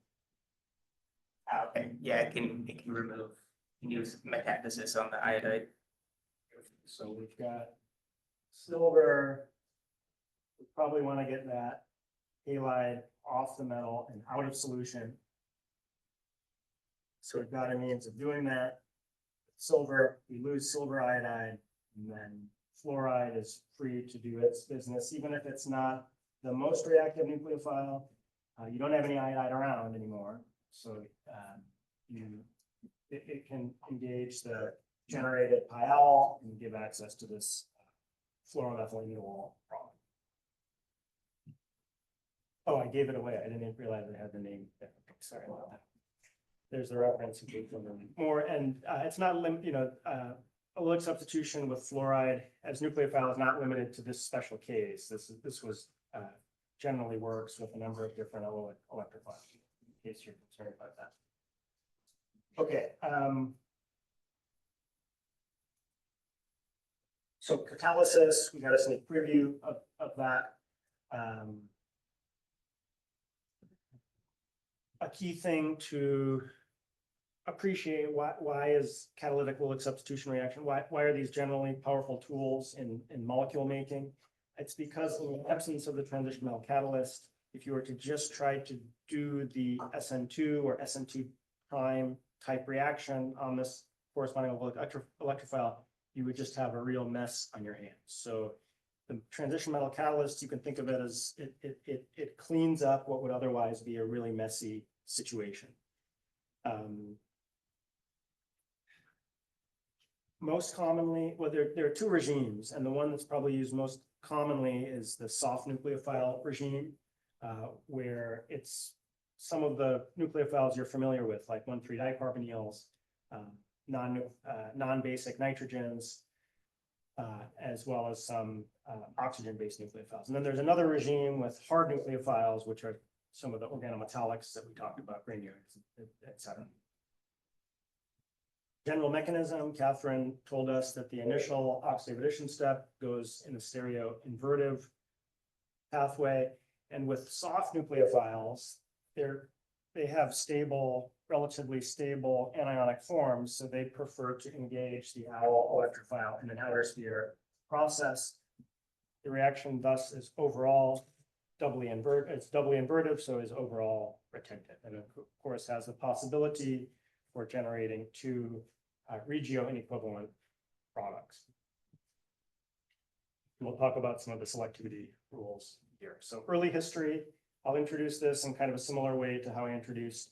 Okay, yeah, it can remove, use metathesis on the iodide. So we've got silver. We probably want to get that halide off the metal and out of solution. So we've got a means of doing that. Silver, we lose silver iodide, and then fluoride is free to do its business, even if it's not the most reactive nucleophile. You don't have any iodide around anymore, so it can engage the generated pial and give access to this fluoromethylenediol product. Oh, I gave it away. I didn't even realize it had the name. Sorry about that. There's the reference. More, and it's not Allylic substitution with fluoride as nucleophile is not limited to this special case. This was generally works with a number of different allylic electrophiles, in case you're concerned about that. Okay. So catalysis, we got a sneak preview of that. A key thing to appreciate why is catalytic Allylic substitution reaction? Why are these generally powerful tools in molecule making? It's because in the absence of the transition metal catalyst, if you were to just try to do the SN2 or SN2 prime type reaction on this corresponding electrophile, you would just have a real mess on your hands. So the transition metal catalyst, you can think of it as it cleans up what would otherwise be a really messy situation. Most commonly, well, there are two regimes, and the one that's probably used most commonly is the soft nucleophile regime, where it's some of the nucleophiles you're familiar with, like 1,3-dicarbonyls, non-basic nitrogens, as well as some oxygen-based nucleophiles. And then there's another regime with hard nucleophiles, which are some of the organometallics that we talked about, granules, et cetera. General mechanism, Catherine told us that the initial oxidative addition step goes in a stereo-invertive pathway. And with soft nucleophiles, they have stable, relatively stable anionic forms, so they prefer to engage the owl electrophile in an outer sphere process. The reaction thus is overall doubly inverted. It's doubly invertive, so is overall retentive, and of course has the possibility for generating two regio-inequivalent products. We'll talk about some of the selectivity rules here. So early history, I'll introduce this in kind of a similar way to how I introduced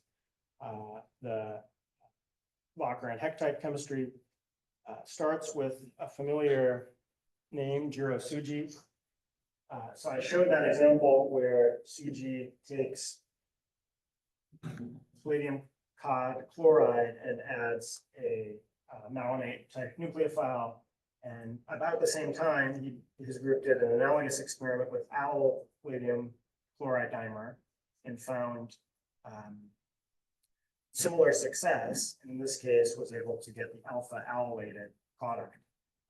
the Locker and Heck type chemistry. Starts with a familiar name, Jiro-Suji. So I showed that example where Suji takes palladium cod chloride and adds a malonate type nucleophile. And about the same time, his group did an analogous experiment with owl palladium chloride dimer and found similar success, and in this case was able to get the alpha allylated product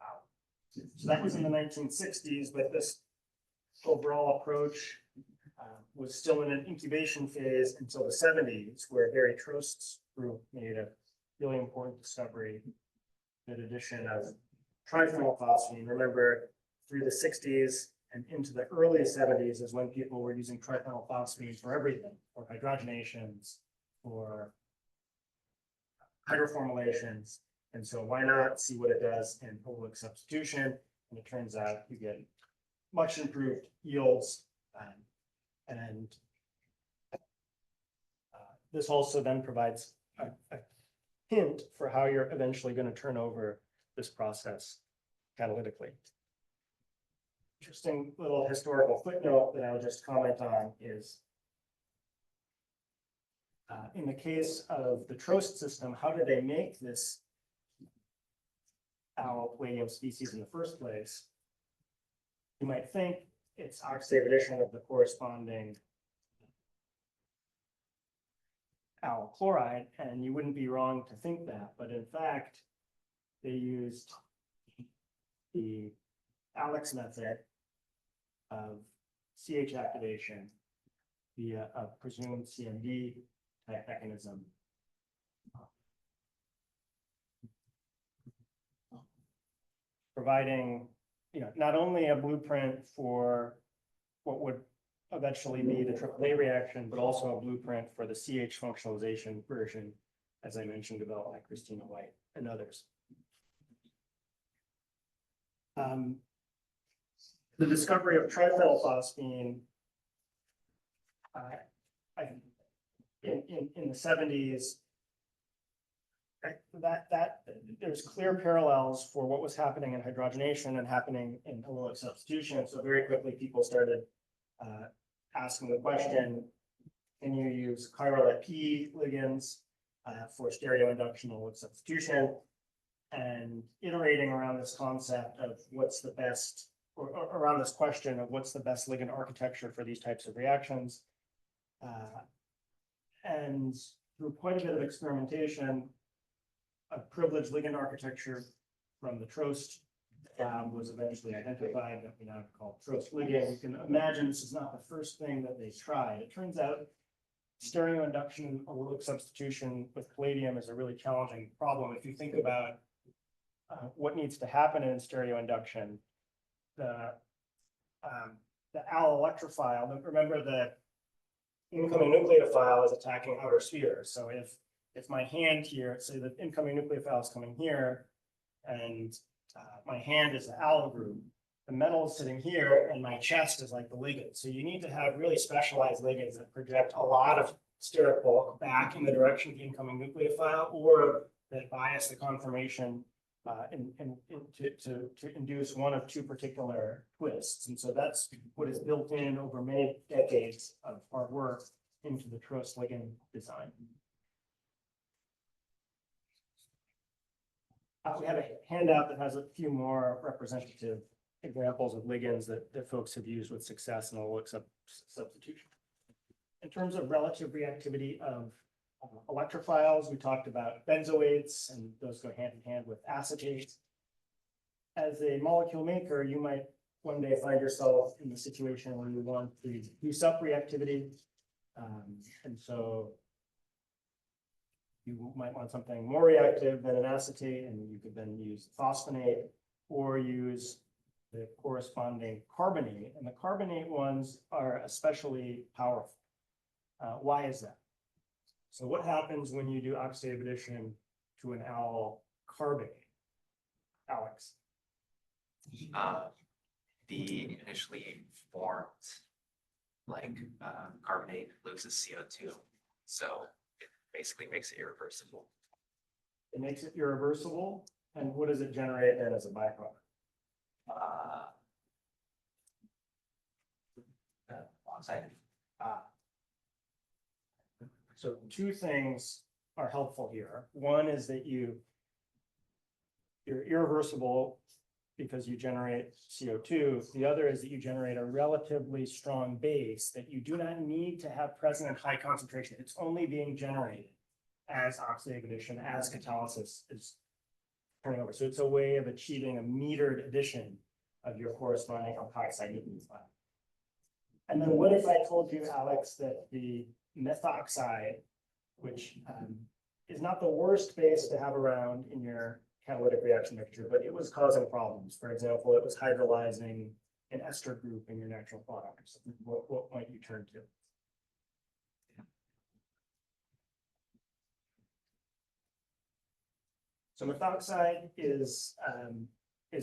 out. So that was in the 1960s, but this overall approach was still in an incubation phase until the 70s, where Barry Trost's group made a really important discovery, the addition of triphenylphosphine. Remember, through the 60s and into the early 70s is when people were using triphenylphosphine for everything, for hydrogenations, for hydroformylations. And so why not see what it does in Allylic substitution? And it turns out you get much improved yields. This also then provides a hint for how you're eventually going to turn over this process catalytically. Interesting little historical footnote that I'll just comment on is in the case of the Trost system, how did they make this allyl palladium species in the first place? You might think it's oxidative addition of the corresponding allyl chloride, and you wouldn't be wrong to think that, but in fact, they used the Allylic method of CH activation via a presumed CMD type mechanism. Providing, not only a blueprint for what would eventually be the AAA reaction, but also a blueprint for the CH functionalization version, as I mentioned, developed by Christina White and others. The discovery of triphenylphosphine in the 70s, that there's clear parallels for what was happening in hydrogenation and happening in allylic substitution. So very quickly, people started asking the question, can you use chiral P ligands for stereoinduction allylic substitution? And iterating around this concept of what's the best, or around this question of what's the best ligand architecture for these types of reactions. And through quite a bit of experimentation, a privileged ligand architecture from the Trost was eventually identified that we now call Trost ligand. You can imagine this is not the first thing that they tried. It turns out stereoinduction allylic substitution with palladium is a really challenging problem. If you think about what needs to happen in stereoinduction, the allyl electrophile, remember the incoming nucleophile is attacking outer spheres. So if my hand here, say the incoming nucleophile is coming here, and my hand is the allyl group, the metal is sitting here, and my chest is like the ligand. So you need to have really specialized ligands that project a lot of steric bulk back in the direction of the incoming nucleophile, or that bias the conformation to induce one of two particular twists. And so that's what is built in over many decades of hard work into the Trost ligand design. We have a handout that has a few more representative examples of ligands that folks have used with success in allylic substitution. In terms of relative reactivity of electrophiles, we talked about benzoates, and those go hand in hand with acetates. As a molecule maker, you might one day find yourself in the situation where you want to use up reactivity. And so you might want something more reactive than an acetate, and you could then use phosphonate or use the corresponding carbonate. And the carbonate ones are especially powerful. Why is that? So what happens when you do oxidative addition to an allyl carbonate? Alex? The initially formed carbonate loses CO2, so it basically makes it irreversible. It makes it irreversible, and what does it generate then as a byproduct? Oxide. So two things are helpful here. One is that you're irreversible because you generate CO2. The other is that you generate a relatively strong base that you do not need to have present in high concentration. It's only being generated as oxidative addition, as catalysis is turning over. So it's a way of achieving a metered addition of your corresponding alkoxide nucleophile. And then what if I told you, Alex, that the methoxide, which is not the worst base to have around in your catalytic reaction mixture, but it was causing problems. For example, it was hydrolyzing an ester group in your natural products. What might you turn to? So methoxide is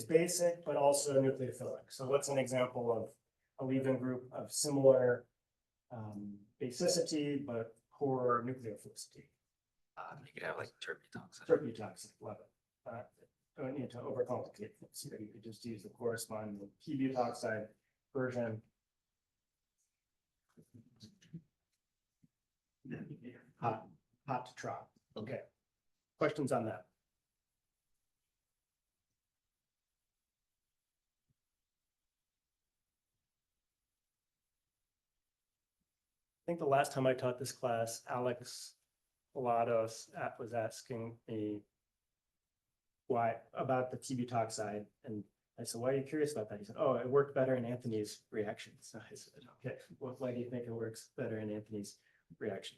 basic, but also nucleophilic. So what's an example of a leaving group of similar basicity, but poor nucleophilicity? You could have like terbutoxin. Terbutoxin, love it. Don't need to overcomplicate things here. You could just use the corresponding p-butoxide version. Hot to try. Okay. Questions on that? I think the last time I taught this class, Alex Palados was asking me why about the t-butoxide, and I said, "Why are you curious about that?" He said, "Oh, it worked better in Anthony's reaction." So I said, "Okay, well, why do you think it works better in Anthony's reaction?"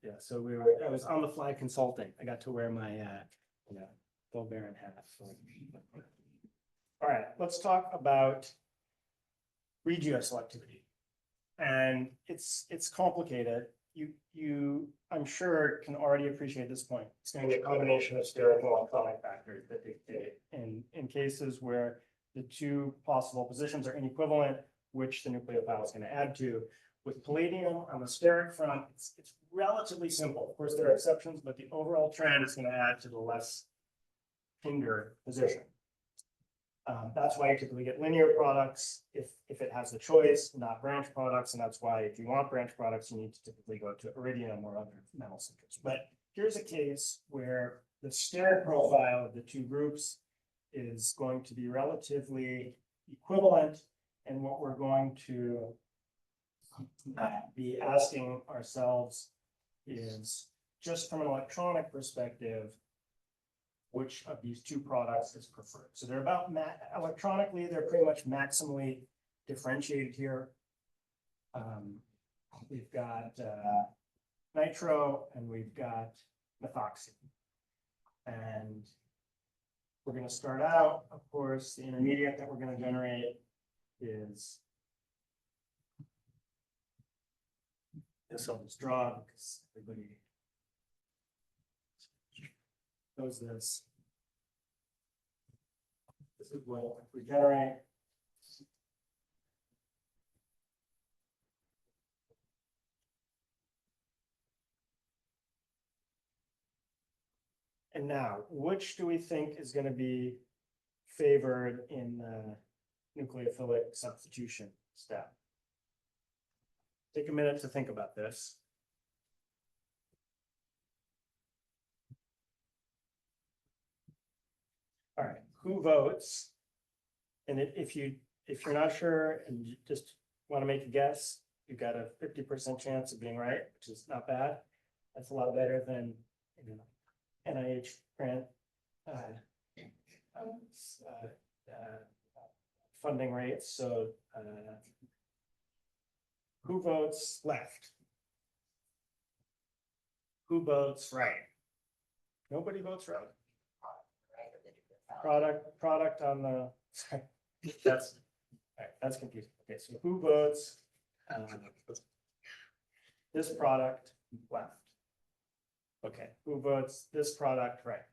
Yeah, so I was on the fly consulting. I got to wear my Bill Barron hat. All right, let's talk about regio selectivity. And it's complicated. I'm sure can already appreciate this point. It's going to be a combination of steric and electronic factors that dictate in cases where the two possible positions are inequivalent, which the nucleophile is going to add to. With palladium on the steric front, it's relatively simple. Of course, there are exceptions, but the overall trend is going to add to the less hindered position. That's why you typically get linear products if it has the choice, not branch products. And that's why if you want branch products, you need to typically go to iridium or other metal centers. But here's a case where the steric profile of the two groups is going to be relatively equivalent. And what we're going to be asking ourselves is, just from an electronic perspective, which of these two products is preferred. So they're about electronically, they're pretty much maximally differentiated here. We've got nitro and we've got methoxy. And we're going to start out, of course, the intermediate that we're going to generate is this. I'll just draw because everybody knows this. This is what we generate. And now, which do we think is going to be favored in the nucleophilic substitution step? Take a minute to think about this. All right, who votes? And if you're not sure and you just want to make a guess, you've got a 50% chance of being right, which is not bad. That's a lot better than NIH grant funding rates. So who votes left? Who votes right? Nobody votes right. Product on the, sorry, that's, all right, that's confusing. Okay, so who votes this product left? Okay, who votes this product right?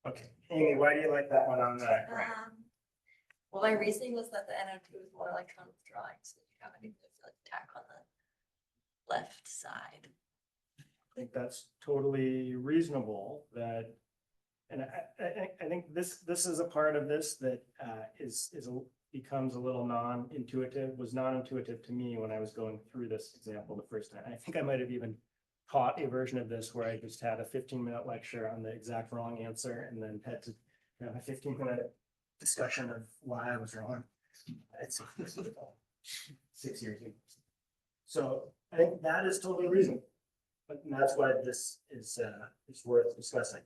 Okay, Amy, why do you like that one on the right? Well, my reasoning was that the NO2 is more electron withdrawing, so you have a nucleophilic attack on the left side. I think that's totally reasonable. That, and I think this is a part of this that becomes a little non-intuitive. Was non-intuitive to me when I was going through this example the first time. I think I might have even taught a version of this where I just had a 15-minute lecture on the exact wrong answer and then had to have a 15-minute discussion of why I was wrong. It's 6 years ago. So I think that is totally reasonable, but that's why this is worth discussing.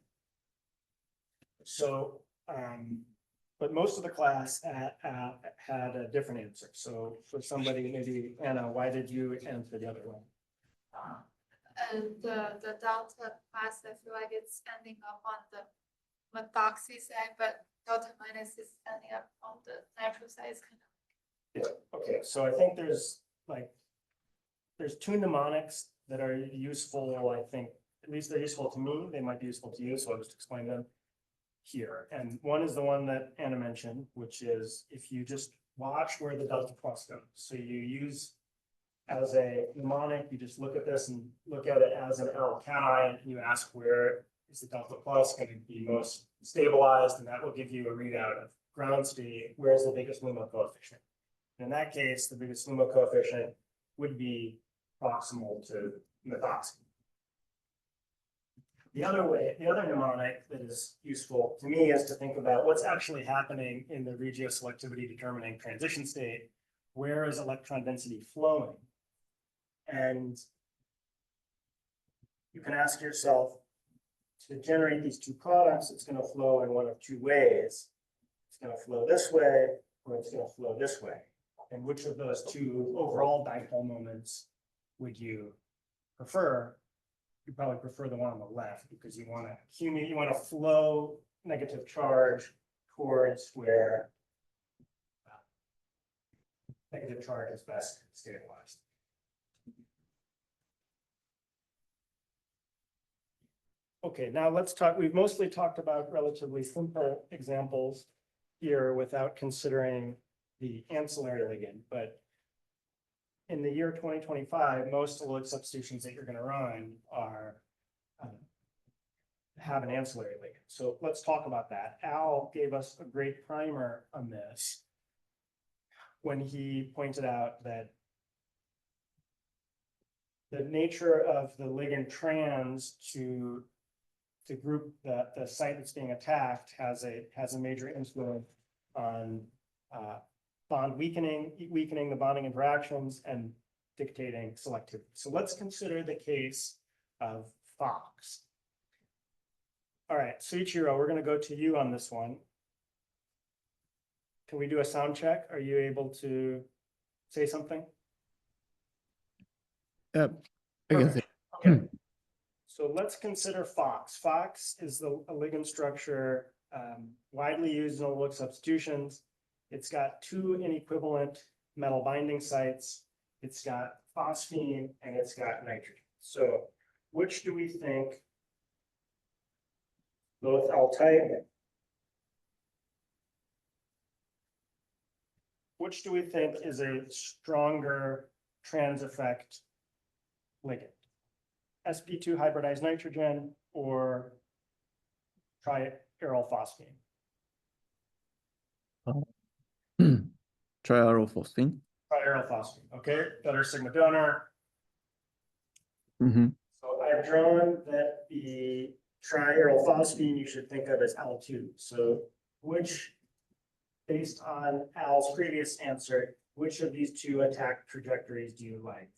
So, but most of the class had a different answer. So for somebody, maybe Anna, why did you answer the other one? And the delta plus, I feel like it's ending up on the methoxy side, but delta minus is ending up on the nitro side. It's kind of. Yeah, okay, so I think there's two mnemonics that are useful, I think, at least they're useful to me, they might be useful to you, so I'll just explain them here. And one is the one that Anna mentioned, which is if you just watch where the delta plus goes. So you use as a mnemonic, you just look at this and look at it as an alkyne, and you ask where is the delta plus going to be most stabilized, and that will give you a readout of ground state, where's the biggest Luma coefficient. In that case, the biggest Luma coefficient would be proximal to methoxy. The other way, the other mnemonic that is useful to me is to think about what's actually happening in the regioselectivity determining transition state. Where is electron density flowing? And you can ask yourself, to generate these two products, it's going to flow in one of two ways. It's going to flow this way, or it's going to flow this way. And which of those two overall dipole moments would you prefer? You probably prefer the one on the left because you want to accumulate, you want to flow negative charge towards where negative charge is best stabilized. Okay, now let's talk, we've mostly talked about relatively simple examples here without considering the ancillary ligand, but in the year 2025, most allylic substitutions that you're going to run are have an ancillary ligand. So let's talk about that. Al gave us a great primer on this when he pointed out that the nature of the ligand trans to group the site that's being attacked has a major influence on bond weakening the bonding interactions and dictating selectivity. So let's consider the case of Fox. All right, Suichiro, we're going to go to you on this one. Can we do a sound check? Are you able to say something? Yep, I can say. Okay. So let's consider Fox. Fox is a ligand structure widely used in allylic substitutions. It's got two inequivalent metal binding sites. It's got phosphine and it's got nitrogen. So which do we think, both L type, which do we think is a stronger trans effect ligand? sp2 hybridized nitrogen or triaryl phosphine? Triaryl Triaryl phosphine, okay, better sigma donor. Mm-hmm. So I've drawn that the triaryl phosphine you should think of as L2. So which, based on Al's previous answer, which of these two attack trajectories do you like?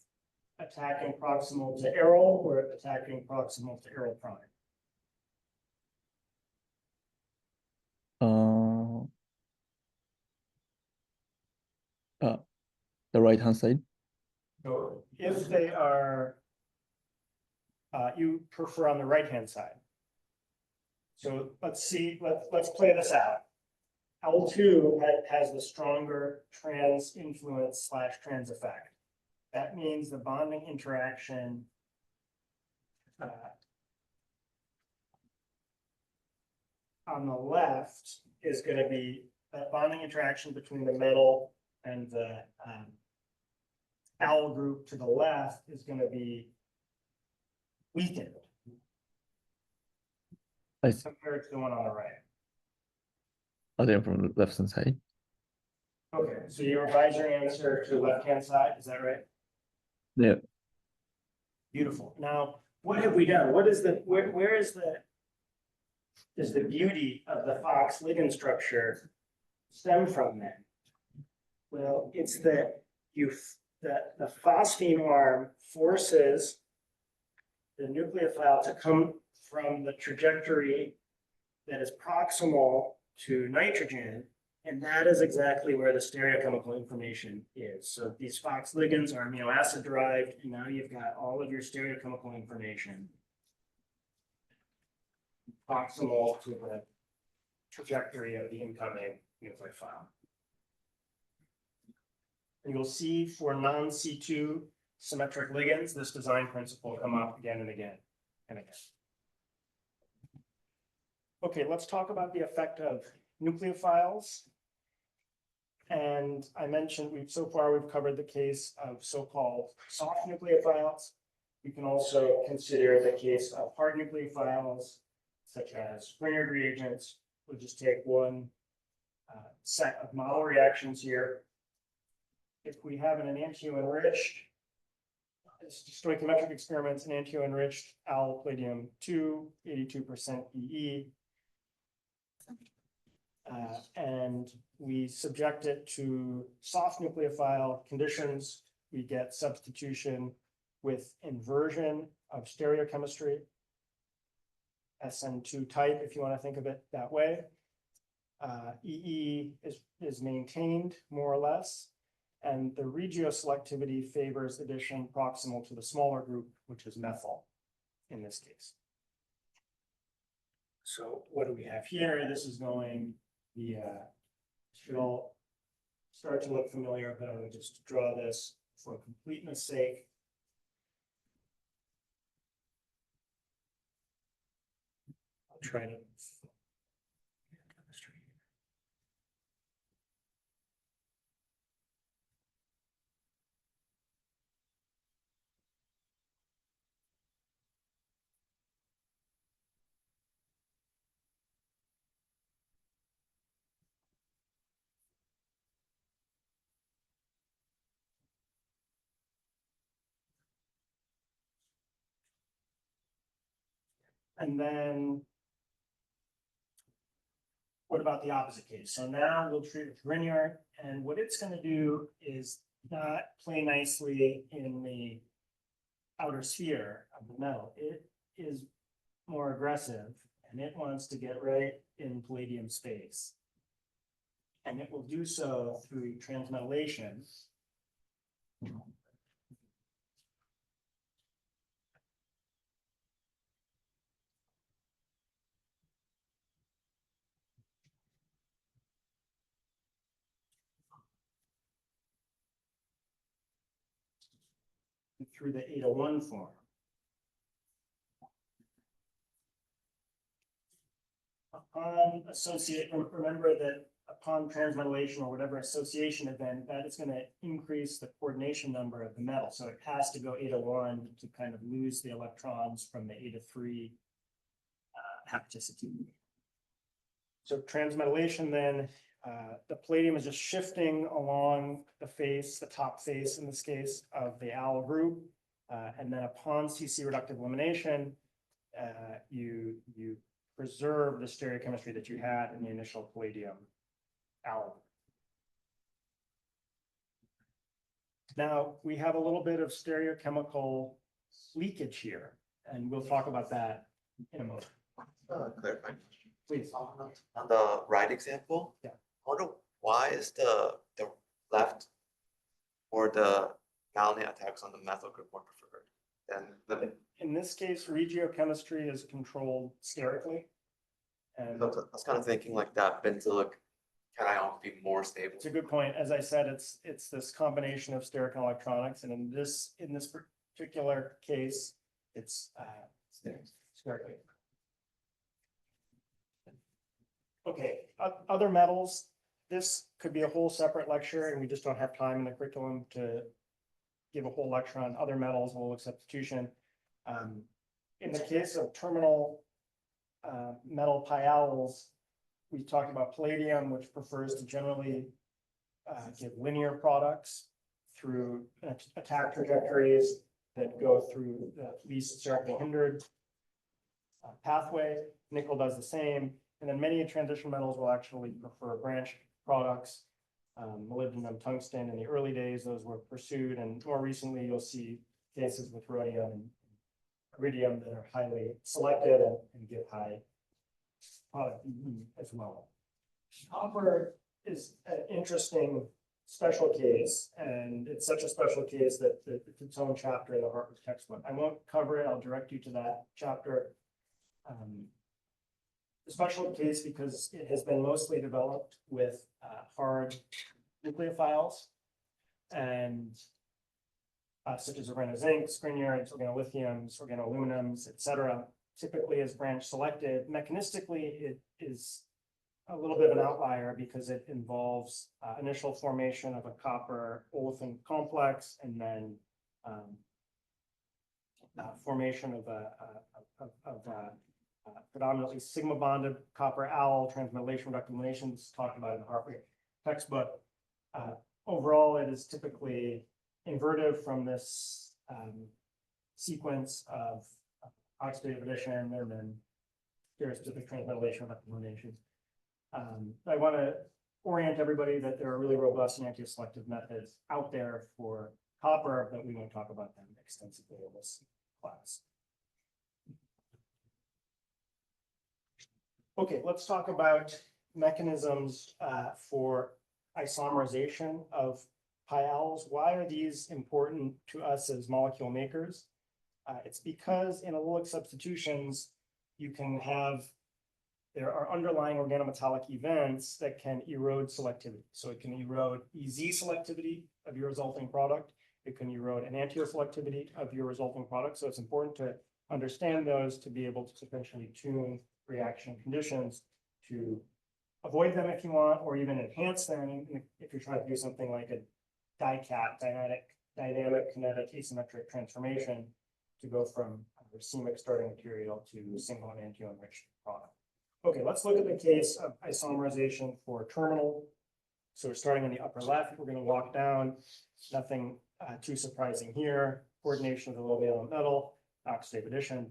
Attacking proximal to aryl or attacking proximal to aryl prime? The right hand side. So if they are, you prefer on the right hand side. So let's see, let's play this out. L2 has the stronger trans influence / trans effect. That means the bonding interaction on the left is going to be that bonding interaction between the metal and the Al group to the left is going to be weakened I see. compared to the one on the right. Are they from the left hand side? Okay, so you revise your answer to left-hand side, is that right? Yeah. Beautiful. Now, what have we done? What is the, where is the beauty of the Fox ligand structure stem from then? Well, it's that the phosphine arm forces the nucleophile to come from the trajectory that is proximal to nitrogen, and that is exactly where the stereochemical information is. So these Fox ligands are amino acid derived, and now you've got all of your stereochemical information proximal to the trajectory of the incoming nucleophile. And you'll see for non-C2 symmetric ligands, this design principle will come up again and again and again. Okay, let's talk about the effect of nucleophiles. And I mentioned so far we've covered the case of so-called soft nucleophiles. We can also consider the case of hard nucleophiles, such as Grignard reagents. We'll just take one set of model reactions here. If we have an enantioenriched, stoichiometric experiments, enantioenriched al palladium 2, 82% EE. And we subject it to soft nucleophile conditions, we get substitution with inversion of stereochemistry, SN2 type, if you want to think of it that way. EE is maintained more or less, and the regioselectivity favors addition proximal to the smaller group, which is methyl in this case. So what do we have here? This is going should all start to look familiar, but I would just draw this for completeness sake. I'll try to. And then what about the opposite case? So now we'll treat with Grignard, and what it's going to do is not play nicely in the outer sphere of the metal. It is more aggressive, and it wants to get right in palladium space. And it will do so through transmetallation. Through the 801 form. Remember that upon transmetallation or whatever association event, that is going to increase the coordination number of the metal. So it has to go 801 to kind of lose the electrons from the 803 hapticity. So transmetallation then, the palladium is just shifting along the face, the top face in this case, of the al group. And then upon CC reductive elimination, you preserve the stereochemistry that you had in the initial palladium al. Now, we have a little bit of stereochemical leakage here, and we'll talk about that in a moment. Clarifying. Please. On the right example, Yeah. I wonder why is the left or the malonate attacks on the methyl group more preferred than the. In this case, regiochemistry is controlled sterically. And I was kind of thinking like that benzoic cation be more stable. it's a good point. As I said, it's this combination of steric and electronics, and in this particular case, it's sterically. Okay, other metals. This could be a whole separate lecture, and we just don't have time in the curriculum to give a whole lecture on other metals, Allylic substitution. In the case of terminal metal pials, we talked about palladium, which prefers to generally give linear products through attack trajectories that go through the least circularly hindered pathway. Nickel does the same. And then many transition metals will actually prefer branched products. Molybdenum, tungsten, in the early days, those were pursued. And more recently, you'll see cases with rhodium and iridium that are highly selected and give high product as well. Copper is an interesting special case, and it's such a special case that it's its own chapter in the Harvard textbook. I won't cover it. I'll direct you to that chapter. The special case because it has been mostly developed with hard nucleophiles and such as organozincs, Grignards, organolithiums, organoaluminums, etc. Typically is branch selected. Mechanistically, it is a little bit of an outlier because it involves initial formation of a copper olefin complex and then formation of a predominantly sigma bonded copper al transmethylation reductylation talked about in the Harvard textbook. Overall, it is typically inverted from this sequence of oxidative addition and then stereotypic transmethylation reductylation. I want to orient everybody that there are really robust and anti-selective methods out there for copper, but we won't talk about them extensively in this class. Okay, let's talk about mechanisms for isomerization of pi-als. Why are these important to us as molecule makers? It's because in allylic substitutions, you can have, there are underlying organometallic events that can erode selectivity. So it can erode EZ selectivity of your resulting product. It can erode enantiomer selectivity of your resulting product. So it's important to understand those to be able to potentially tune reaction conditions to avoid them if you want, or even enhance them if you're trying to do something like a DICAT, dynamic kinetic asymmetric transformation, to go from a racemic starting material to single enantiomer enriched product. Okay, let's look at the case of isomerization for terminal. So we're starting in the upper left. We're going to walk down. Nothing too surprising here. Coordination of the low valent metal, oxidative addition.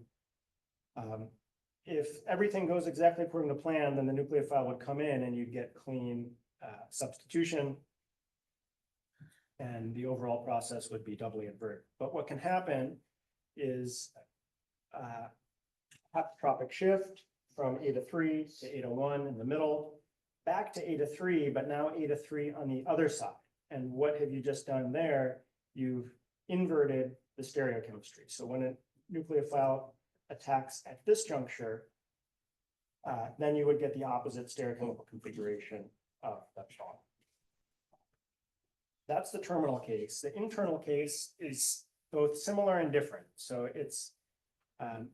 If everything goes exactly according to plan, then the nucleophile would come in and you'd get clean substitution. And the overall process would be doubly inverted. But what can happen is haptotropic shift from A to 3 to A to 1 in the middle, back to A to 3, but now A to 3 on the other side. And what have you just done there? You've inverted the stereochemistry. So when a nucleophile attacks at this juncture, then you would get the opposite stereochemical configuration of that bond. That's the terminal case. The internal case is both similar and different. So it's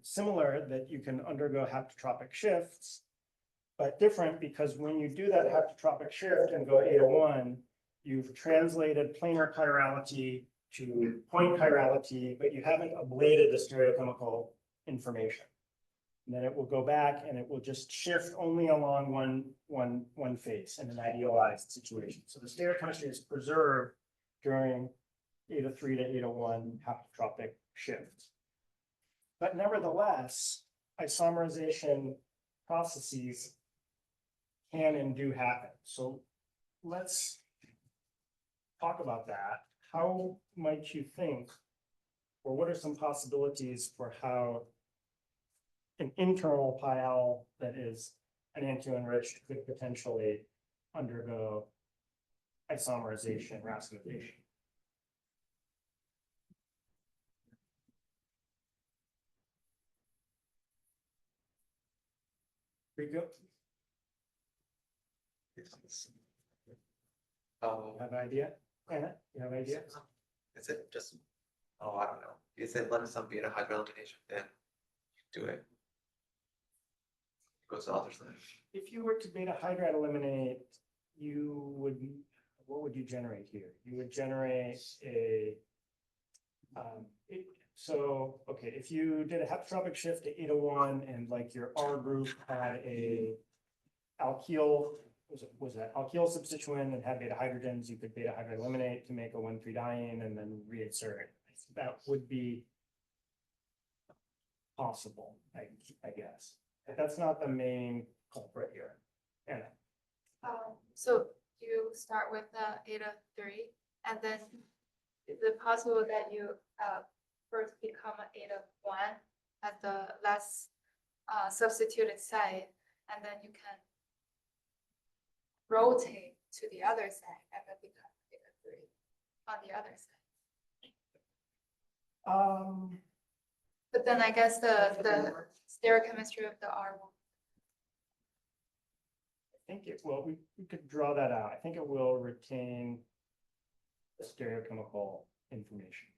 similar that you can undergo haptotropic shifts, but different because when you do that haptotropic shift and go A to 1, you've translated planar chirality to point chirality, but you haven't ablated the stereochemical information. And then it will go back and it will just shift only along one face in an idealized situation. So the stereochemistry is preserved during A to 3 to A to 1 haptotropic shifts. But nevertheless, isomerization processes can and do happen. So let's talk about that. How might you think, or what are some possibilities for how an internal pi-al that is enantiomer-enriched could potentially undergo isomerization, racemization? Rico, have an idea? Anna, you have an idea? Is it just, oh, I don't know. Is it let some beta hydrogenation, then you do it? Goes to the other side. If you were to beta hydride eliminate, you would, what would you generate here? You would generate a, so, okay, if you did a haptotropic shift to A to 1 and like your R group had a alkyl, was that alkyl substituent and had beta hydrogens, you could beta hydride eliminate to make a 1,3-diene and then reinsert. That would be possible, I guess. But that's not the main culprit here. Anna. So you start with the A to 3, and then is it possible that you first become an A to 1 at the less substituted site, and then you can rotate to the other side and then become A to 3 on the other side? But then I guess the stereochemistry of the R will. I think it will, we could draw that out. I think it will retain the stereochemical information.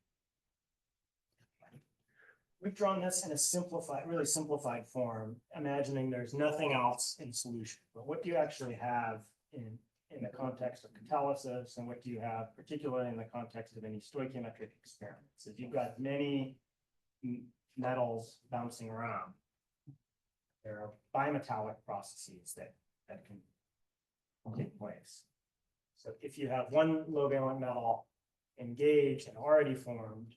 we've drawn this in a simplified, really simplified form, imagining there's nothing else in solution. But what do you actually have in the context of catalysis, and what do you have particularly in the context of any stoichiometric experiments? If you've got many metals bouncing around, there are bimetallic processes that can take place. So if you have one low valent metal engaged and already formed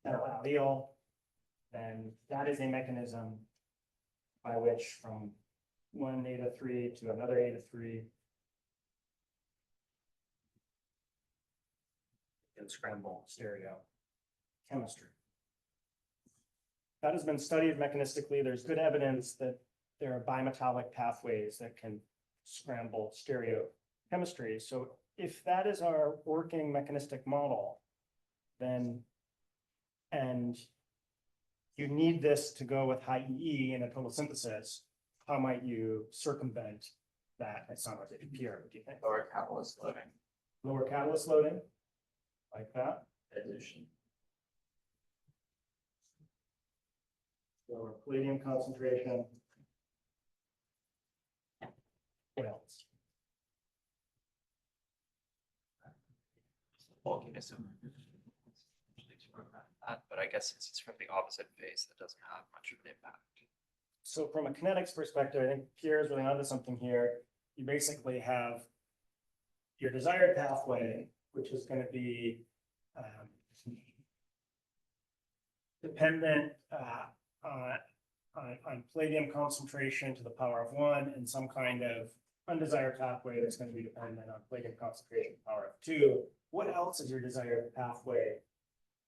metal allyl, then that is a mechanism by which from one eta 3 to another eta 3 can scramble stereo chemistry. That has been studied mechanistically. There's good evidence that there are bimetallic pathways that can scramble stereo chemistry. So if that is our working mechanistic model, then, and you need this to go with high EE in a total synthesis, how might you circumvent that? It's not what it appear, do you think? Lower catalyst loading. Lower catalyst loading, like that. Addition. Lower palladium concentration. What else? Bulkiness of. But I guess since it's from the opposite phase, that doesn't have much of an impact. So from a kinetics perspective, I think Pierre is really onto something here. You basically have your desired pathway, which is going to be dependent on palladium concentration to the power of 1, and some kind of undesired pathway that's going to be dependent on palladium concentration to the power of 2. What else is your desired pathway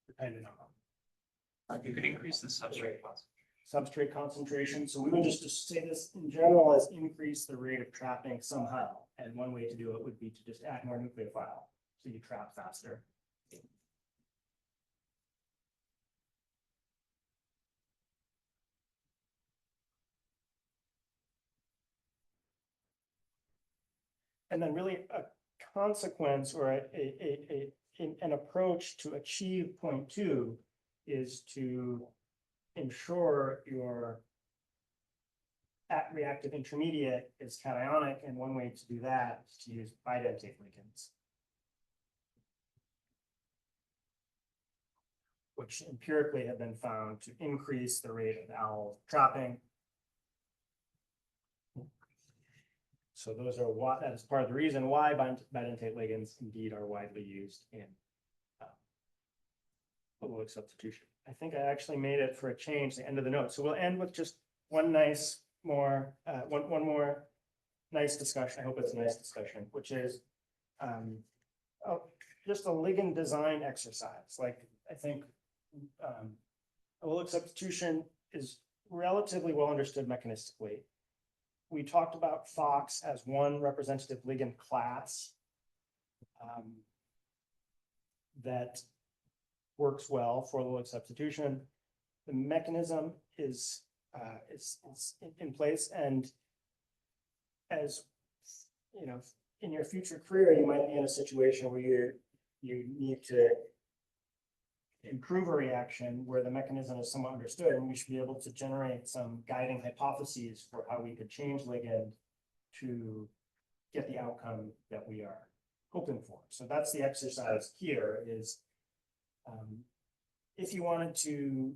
dependent on? You could increase the substrate concentration. Substrate concentration. So we would just say this in general as increase the rate of trapping somehow. And one way to do it would be to just add more nucleophile, so you trap faster. And then really a consequence or an approach to achieve point 2 is to ensure your reactive intermediate is cationic, and one way to do that is to use bidentate ligands, which empirically have been found to increase the rate of allyl trapping. So those are what, that is part of the reason why bidentate ligands indeed are widely used in Allylic substitution. I think I actually made it for a change, the end of the note. So we'll end with just one nice more, one more nice discussion. I hope it's a nice discussion, which is just a ligand design exercise. Like I think Allylic substitution is relatively well understood mechanistically. We talked about FOX as one representative ligand class that works well for Allylic substitution. The mechanism is in place, and as you know, in your future career, you might be in a situation where you need to improve a reaction where the mechanism is somewhat understood, and we should be able to generate some guiding hypotheses for how we could change ligand to get the outcome that we are hoping for. So that's the exercise here is if you wanted to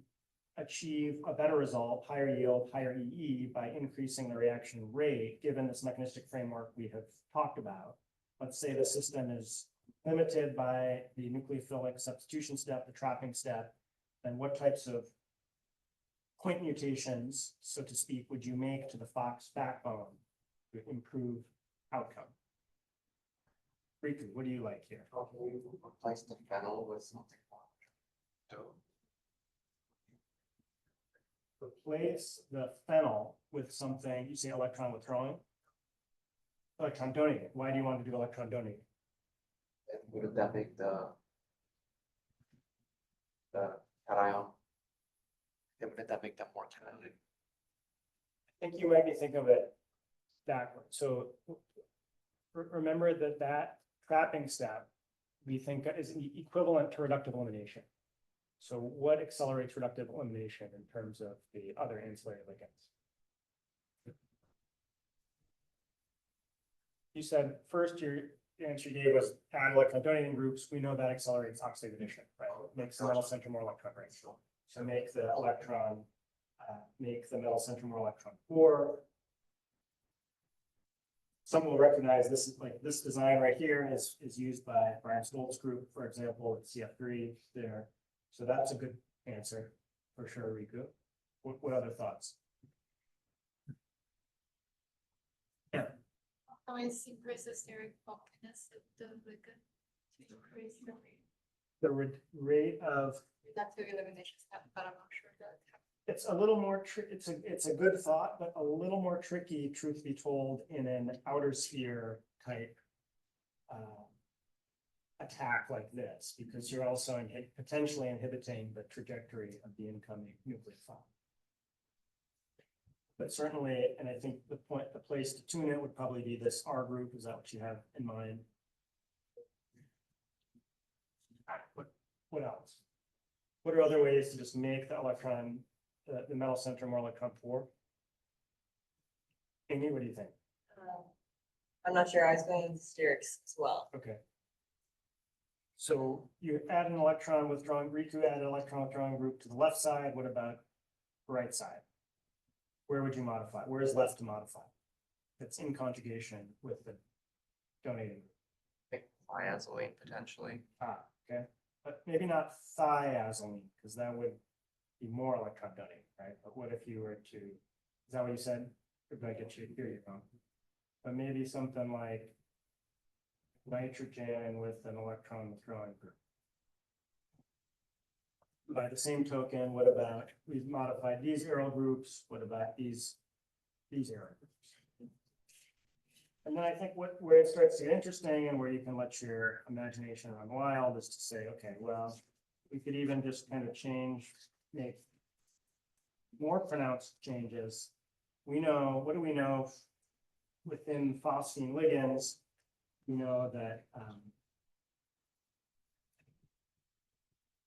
achieve a better result, higher yield, higher EE by increasing the reaction rate, given this mechanistic framework we have talked about. Let's say the system is limited by the nucleophilic substitution step, the trapping step, then what types of point mutations, so to speak, would you make to the FOX backbone to improve outcome? Riku, what do you like here? Okay, we replace the phenyl with something more. Replace the phenyl with something, you say electron withdrawing? Electron donating. Why do you want to do electron donating? And would that make the cation? And would that make them more cationic? I think you might be thinking of it backwards. So remember that trapping step we think is equivalent to reductive elimination. So what accelerates reductive elimination in terms of the other ancillary ligands? You said first your answer you gave was add electron donating groups. We know that accelerates oxidative addition, right? Makes the metal center more electron rich. So make the metal center more electron poor. Some will recognize this is like this design right here is used by Brian Stoltz group, for example, at CF3 there. So that's a good answer for sure, Riku. What other thoughts? Yeah. Always increase the steric bulkiness of the ligand to increase the rate. The rate of, That's the elimination step, but I'm not sure that. it's a little more it's a good thought, but a little more tricky, truth be told, in an outer sphere type attack like this, because you're also potentially inhibiting the trajectory of the incoming nucleophile. But certainly, and I think the place to tune it would probably be this R group. Is that what you have in mind? What else? What are other ways to just make the electron, the metal center more electron poor? Amy, what do you think? I'm not sure, I was going with sterics as well. Okay. So you add an electron withdrawing, Riku add an electron withdrawing group to the left side. What about the right side? Where would you modify? Where is left to modify? That's in conjugation with the donating. Thiazoline potentially. Okay, but maybe not thiazoline, because that would be more electron donating, right? But what if you were to, is that what you said? Or did I get you, hear you wrong? But maybe something like nitrogen with an electron withdrawing group. By the same token, what about, we've modified these aryl groups, what about these aryl groups? And then I think where it starts to get interesting and where you can let your imagination run wild is to say, okay, well, we could even just kind of make more pronounced changes. We know, what do we know within phosphine ligands? We know that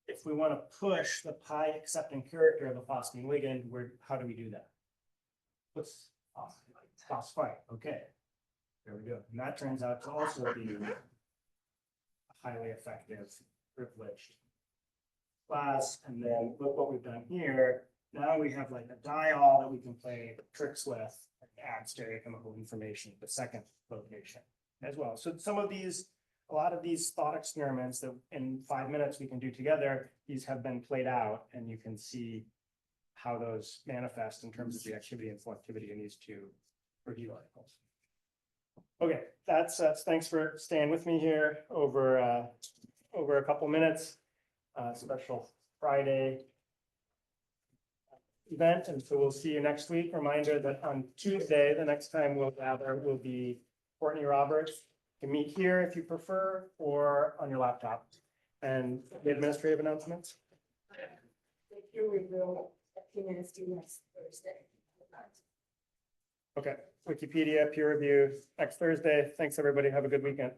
if we want to push the pi accepting character of a phosphine ligand, how do we do that? What's phosphite? Okay, there we go. And that turns out to also be a highly effective privileged class. And then look what we've done here. Now we have like a diol that we can play tricks with and add stereochemical information at the second location as well. So a lot of these thought experiments that in 5 minutes we can do together, these have been played out, and you can see how those manifest in terms of the activity and selectivity in these two review articles. Okay, that's thanks for staying with me here over a couple minutes. Special Friday event, and so we'll see you next week. Reminder that on Tuesday, the next time we'll gather will be Courtney Roberts. You can meet here if you prefer, or on your laptop. And the administrative announcements. Here we will, a few minutes to next Thursday. Okay, Wikipedia peer review next Thursday. Thanks, everybody. Have a good weekend.